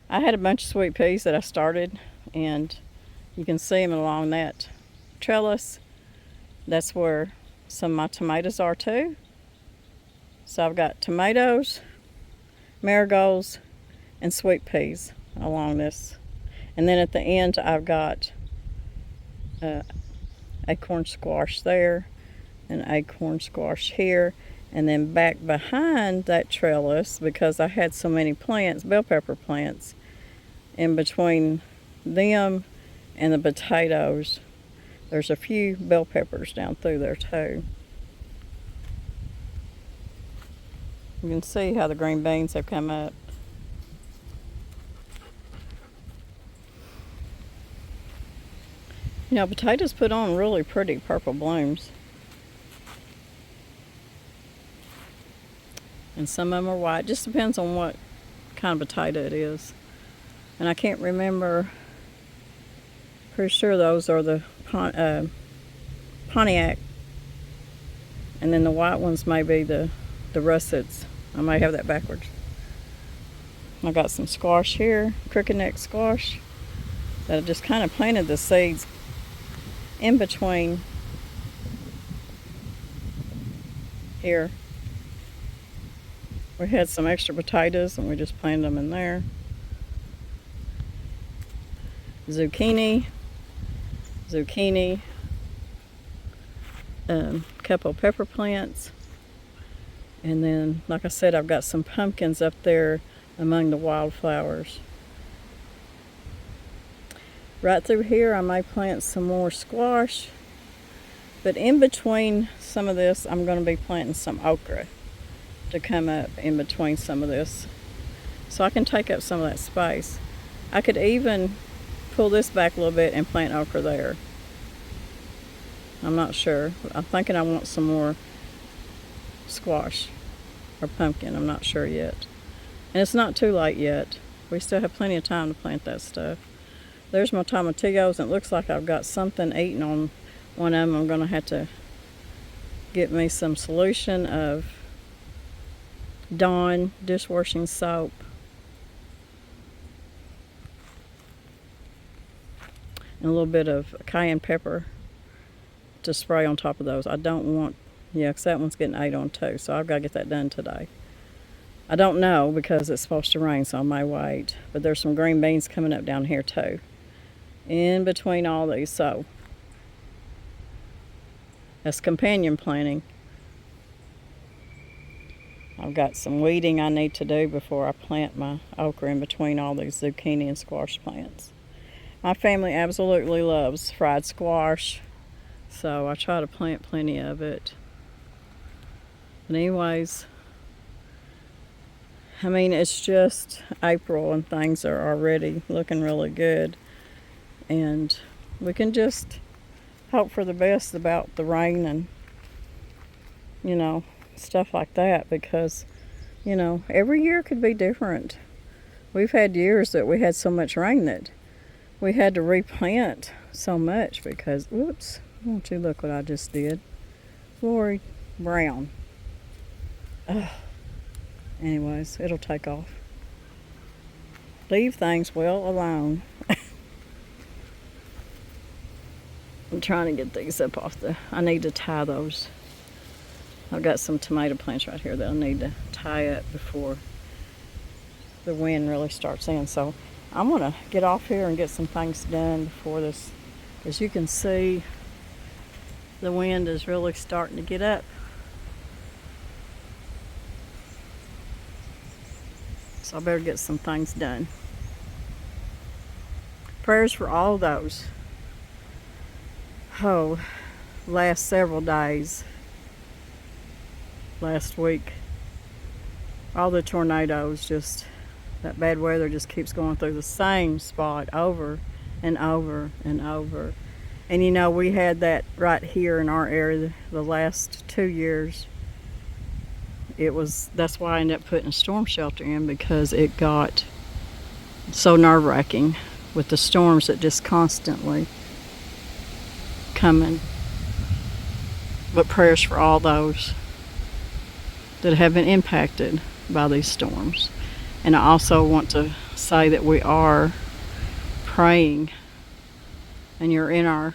I had a bunch of sweet peas that I started, and you can see them along that trellis. That's where some of my tomatoes are too. So I've got tomatoes, marigolds, and sweet peas along this. And then at the end I've got acorn squash there and acorn squash here. And then back behind that trellis, because I had so many plants, bell pepper plants, in between them and the potatoes, there's a few bell peppers down through there too. You can see how the green beans have come up. You know, potatoes put on really pretty purple blooms. And some of them are white. Just depends on what kind of potato it is. And I can't remember. Pretty sure those are the Pontiac. And then the white ones may be the russets. I may have that backwards. I got some squash here, crooked neck squash, that I just kind of planted the seeds in between here. We had some extra potatoes and we just planted them in there. Zucchini, couple pepper plants, and then, like I said, I've got some pumpkins up there among the wildflowers. Right through here I may plant some more squash, but in between some of this I'm going to be planting some okra to come up in between some of this, so I can take up some of that space. I could even pull this back a little bit and plant okra there. I'm not sure. I'm thinking I want some more squash. or pumpkin. I'm not sure yet. And it's not too late yet. We still have plenty of time to plant that stuff. There's my tomatillos, and it looks like I've got something eating on one of them. I'm going to have to get me some solution of Dawn dishwashing soap. And a little bit of cayenne pepper to spray on top of those. I don't want, yeah, because that one's getting ate on too, so I've got to get that done today. I don't know because it's supposed to rain, so I may wait. But there's some green beans coming up down here too, in between all these. So that's companion planting. I've got some weeding I need to do before I plant my okra in between all these zucchini and squash plants. My family absolutely loves fried squash, so I try to plant plenty of it. But anyways, I mean, it's just April and things are already looking really good. And we can just hope for the best about the rain and, you know, stuff like that, because, you know, every year could be different. We've had years that we had so much rain that we had to replant so much because, whoops, won't you look what I just did. Lori Brown. Ugh. Anyways, it'll take off. Leave things well alone. I'm trying to get these up off I need to tie those. I've got some tomato plants right here that I need to tie up before the wind really starts in. So I'm going to get off here and get some things done before this. As you can see, the wind is really starting to get up. So I better get some things done. Prayers for all those. Oh, last several days. Last week, all the tornadoes, just that bad weather just keeps going through the same spot over and over and over. And you know, we had that right here in our area the last 2 years. That's why I ended up putting a storm shelter in, because it got so nerve-wracking with the storms that just constantly coming. But prayers for all those that have been impacted by these storms. And I also want to say that we are praying, and you're in our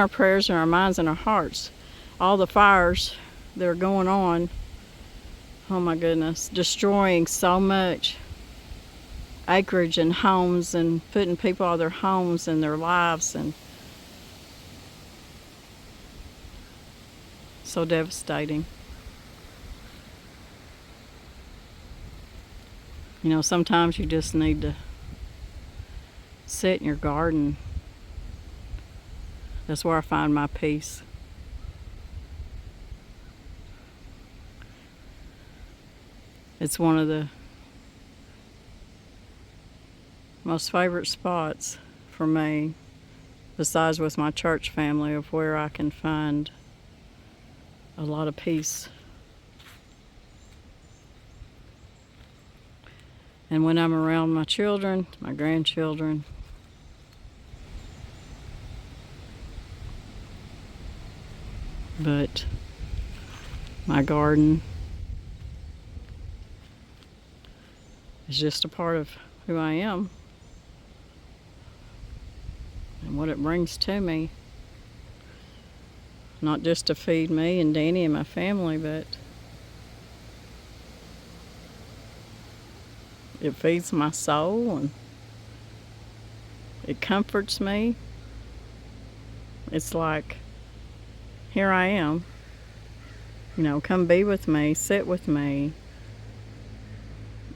prayers and our minds and our hearts. All the fires that are going on, oh my goodness, destroying so much acreage and homes and putting people out of their homes and their lives, and so devastating. You know, sometimes you just need to sit in your garden. That's where I find my peace. It's one of the most favorite spots for me, besides with my church family, of where I can find a lot of peace. And when I'm around my children, my grandchildren, but my garden is just a part of who I am and what it brings to me. Not just to feed me and Danny and my family, but it feeds my soul and it comforts me. It's like, here I am, you know, come be with me, sit with me,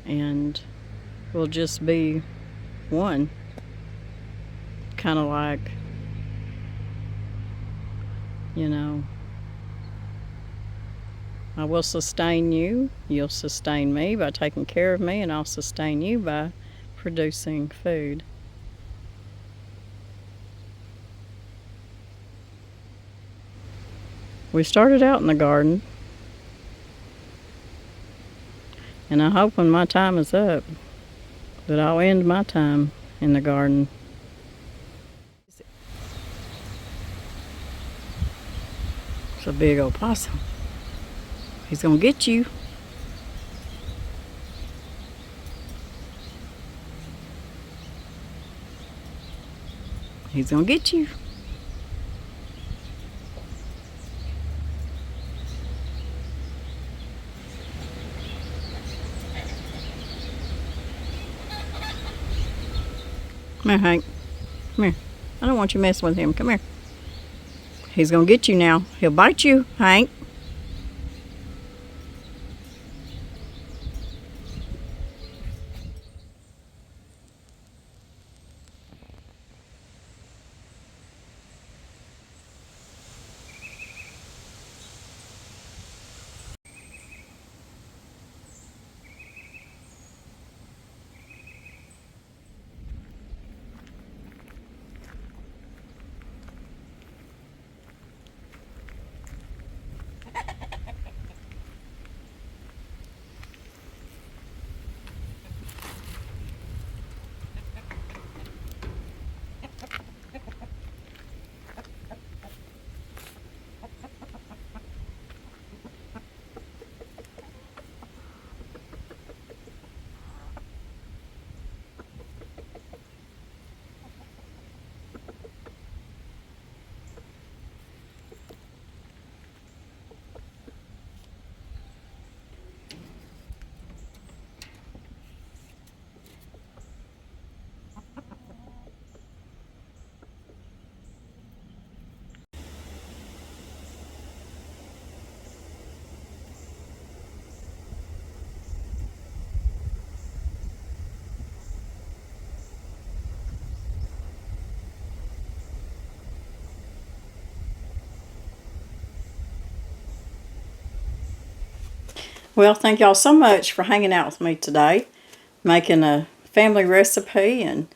and we'll just be one. Kind of like, you know, I will sustain you, you'll sustain me by taking care of me, and I'll sustain you by producing food. We started out in the garden, And I hope when my time is up that I'll end my time in the garden. It's a big old possum. He's gonna get you. He's gonna get you. Come here, Hank. Come here. I don't want you messing with him. Come here. He's gonna get you now. He'll bite you, Hank. Well, thank y'all so much for hanging out with me today, making a family recipe, and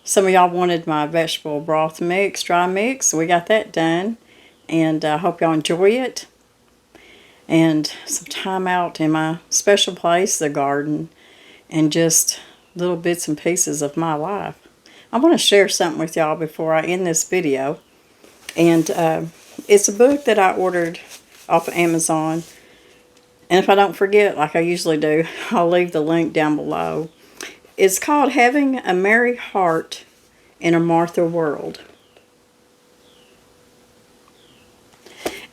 some of y'all wanted my vegetable broth mix, dry mix, so we got that done, and I hope y'all enjoy it, and some time out in my special place, the garden, and just little bits and pieces of my life. I want to share something with y'all before I end this video, and it's a book that I ordered off of Amazon. And if I don't forget, like I usually do, I'll leave the link down below. It's called Having a Merry Heart in a Martha World.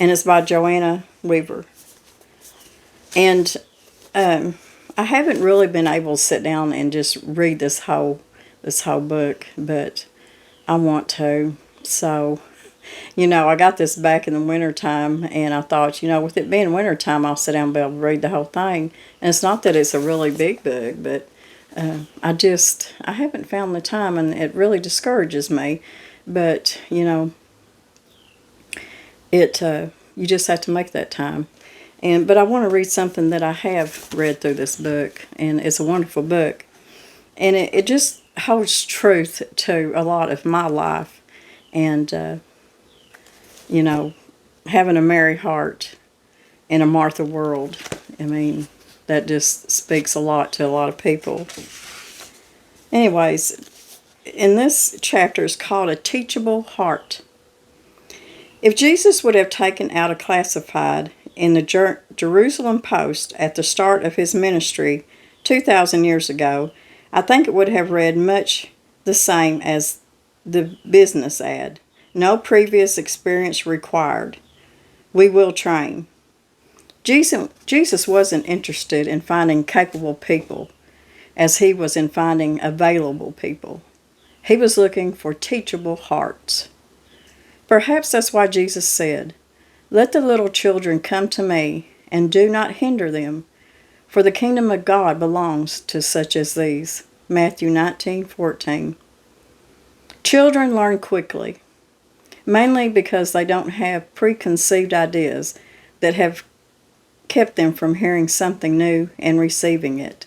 And it's by Joanna Weaver. And I haven't really been able to sit down and just read this whole book, but I want to. So, you know, I got this back in the wintertime, and I thought, you know, with it being wintertime, I'll sit down and be able to read the whole thing. And it's not that it's a really big book, but I haven't found the time, and it really discourages me. But, you know, you just have to make that time. But I want to read something that I have read through this book, and it's a wonderful book. And it just holds truth to a lot of my life. And, you know, having a merry heart in a Martha world. I mean, that just speaks a lot to a lot of people. Anyways, in this chapter is called A Teachable Heart. If Jesus would have taken out a classified in the Jerusalem Post at the start of his ministry 2,000 years ago, I think it would have read much the same as the business ad. No previous experience required. We will train. Jesus wasn't interested in finding capable people as he was in finding available people. He was looking for teachable hearts. Perhaps that's why Jesus said, "Let the little children come to me, and do not hinder them, for the kingdom of God belongs to such as these." Matthew 19:14. Children learn quickly, mainly because they don't have preconceived ideas that have kept them from hearing something new and receiving it.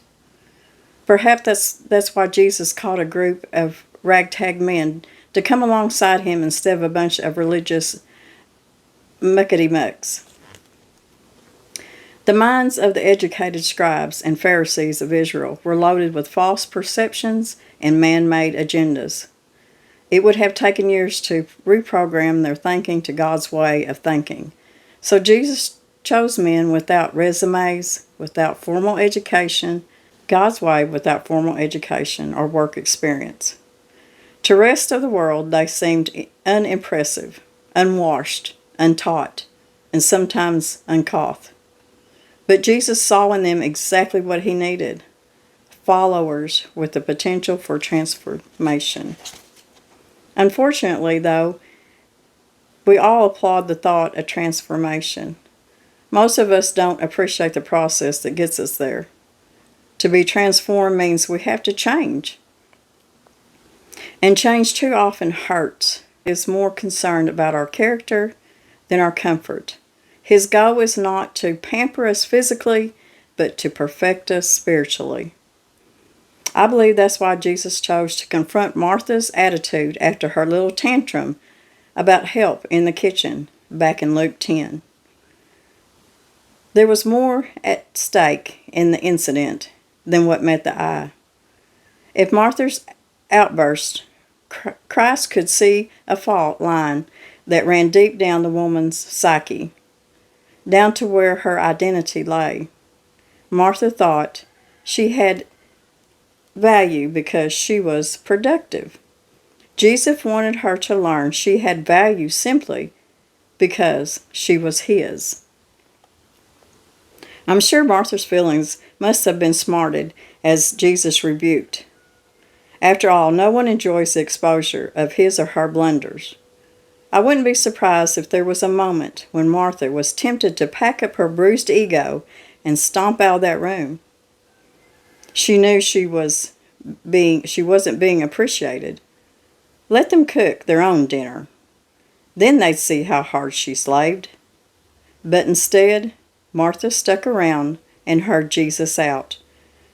Perhaps that's why Jesus called a group of ragtag men to come alongside him instead of a bunch of religious muckety-mucks. The minds of the educated scribes and Pharisees of Israel were loaded with false perceptions and man-made agendas. It would have taken years to reprogram their thinking to God's way of thinking. So Jesus chose men without resumes, without formal education, God's way without formal education or work experience. To the rest of the world, they seemed unimpressive, unwashed, untaught, and sometimes uncouth. But Jesus saw in them exactly what he needed: followers with the potential for transformation. Unfortunately, though, we all applaud the thought of transformation. Most of us don't appreciate the process that gets us there. To be transformed means we have to change. And change too often hurts. He is more concerned about our character than our comfort. His goal is not to pamper us physically, but to perfect us spiritually. I believe that's why Jesus chose to confront Martha's attitude after her little tantrum about help in the kitchen back in Luke 10. There was more at stake in the incident than what met the eye. If Martha's outburst, Christ could see a fault line that ran deep down the woman's psyche, down to where her identity lay. Martha thought she had value because she was productive. Jesus wanted her to learn she had value simply because she was his. I'm sure Martha's feelings must have been smarted as Jesus rebuked. After all, no one enjoys the exposure of his or her blunders. I wouldn't be surprised if there was a moment when Martha was tempted to pack up her bruised ego and stomp out of that room. She knew she wasn't being appreciated. Let them cook their own dinner. Then they'd see how hard she slaved. But instead, Martha stuck around and heard Jesus out.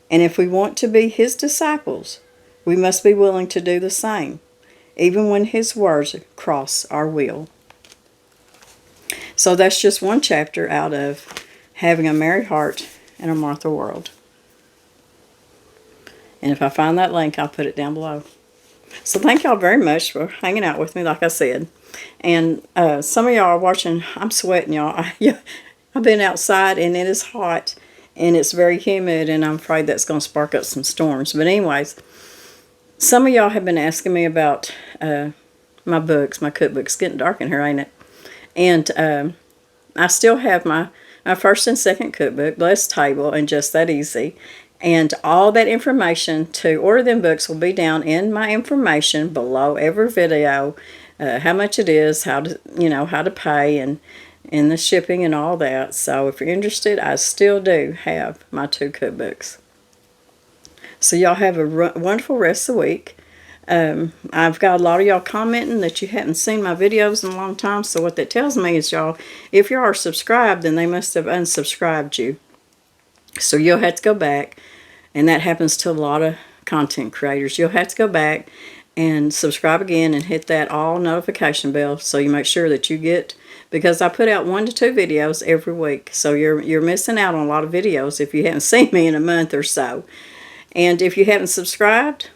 And if we want to be his disciples, we must be willing to do the same, even when his words cross our will. So that's just one chapter out of Having a Merry Heart in a Martha World. And if I find that link, I'll put it down below. So thank y'all very much for hanging out with me, like I said. And some of y'all are watching. I'm sweating, y'all. I've been outside, and it is hot, and it's very humid, and I'm afraid that's going to spark up some storms. But anyways, some of y'all have been asking me about my books, my cookbooks. It's getting dark in here, ain't it? And I still have my first and second cookbook, Blessed Table, and Just That Easy. And all that information to order them books will be down in my information below every video. How much it is, how to pay, and the shipping and all that. So if you're interested, I still do have my 2 cookbooks. So y'all have a wonderful rest of the week. I've got a lot of y'all commenting that you haven't seen my videos in a long time. So what that tells me is, y'all, if you are subscribed, then they must have unsubscribed you. So you'll have to go back, and that happens to a lot of content creators. You'll have to go back and subscribe again and hit that all notification bell so you make sure that you get, because I put out 1 to 2 videos every week. So you're missing out on a lot of videos if you haven't seen me in a month or so. And if you haven't subscribed,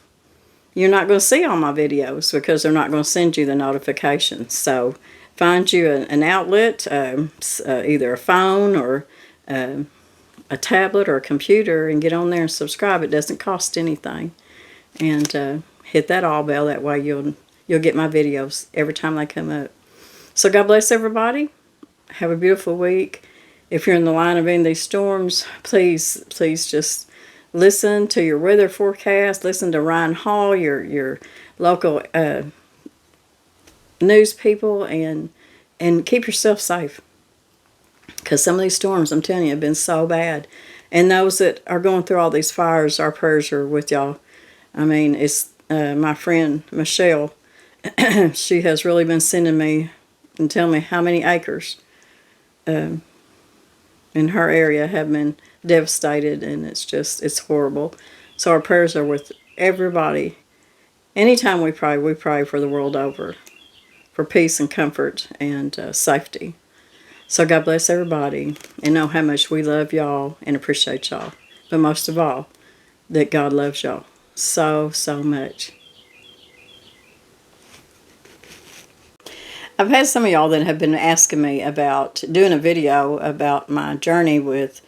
you're not going to see all my videos because they're not going to send you the notifications. So find you an outlet, either a phone or a tablet or a computer, and get on there and subscribe. It doesn't cost anything. And hit that all bell. That way you'll get my videos every time they come up. So God bless everybody. Have a beautiful week. If you're in the line of any of these storms, please just listen to your weather forecast. Listen to Ryan Hall, your local news people, and keep yourself safe. Because some of these storms, I'm telling you, have been so bad. And those that are going through all these fires, our prayers are with y'all. I mean, it's my friend Michelle. She has really been sending me and telling me how many acres in her area have been devastated, and it's horrible. So our prayers are with everybody. Anytime we pray for the world over, for peace and comfort and safety. So God bless everybody, and know how much we love y'all and appreciate y'all. But most of all, that God loves y'all so, so much. I've had some of y'all that have been asking me about doing a video about my journey with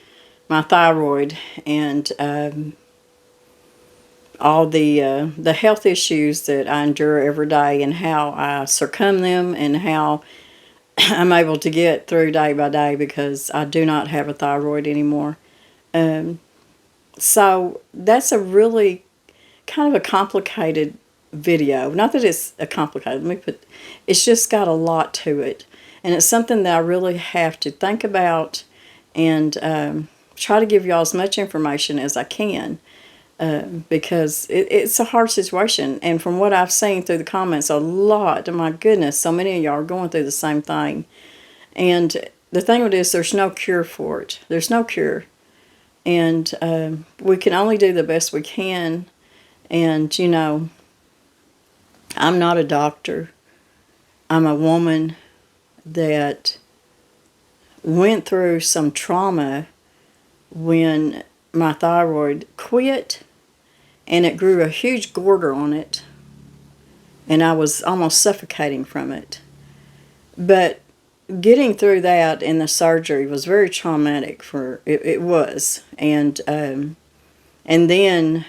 my thyroid and all the health issues that I endure every day and how I circum them and how I'm able to get through day by day because I do not have a thyroid anymore. So that's a really kind of a complicated video. Not that it's a complicated, it's just got a lot to it. And it's something that I really have to think about and try to give y'all as much information as I can. Because it's a hard situation. And from what I've seen through the comments, a lot, oh my goodness, so many of y'all are going through the same thing. And the thing with this, there's no cure for it. There's no cure. And we can only do the best we can. And, you know, I'm not a doctor. I'm a woman that went through some trauma when my thyroid quit and it grew a huge goiter on it and I was almost suffocating from it. But getting through that and the surgery was very traumatic for it was. And then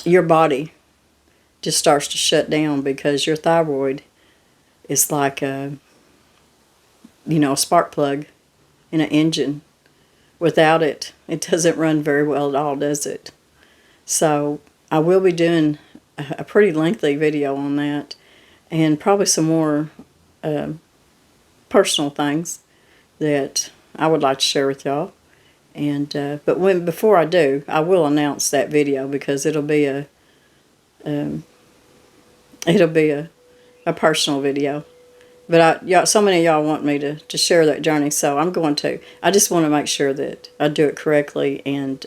your body just starts to shut down because your thyroid is like a spark plug in an engine. Without it, it doesn't run very well at all, does it? So I will be doing a pretty lengthy video on that and probably some more personal things that I would like to share with y'all. And but before I do, I will announce that video because it'll be a personal video. But so many of y'all want me to share that journey, so I'm going to. I just want to make sure that I do it correctly and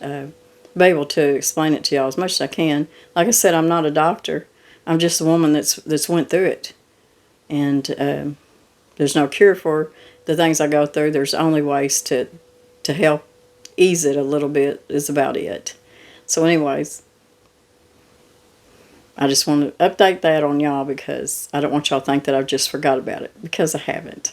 be able to explain it to y'all as much as I can. Like I said, I'm not a doctor. I'm just a woman that's went through it. And there's no cure for the things I go through. There's only ways to help ease it a little bit is about it. So anyways, I just want to update that on y'all because I don't want y'all to think that I've just forgot about it, because I haven't.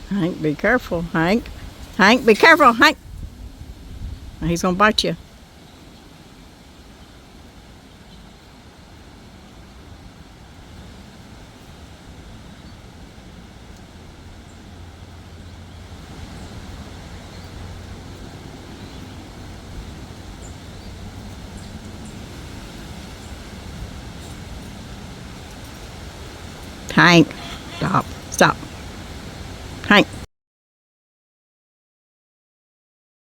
Hank, be careful, Hank. Hank, be careful, Hank. He's going to bite you. Hank, stop.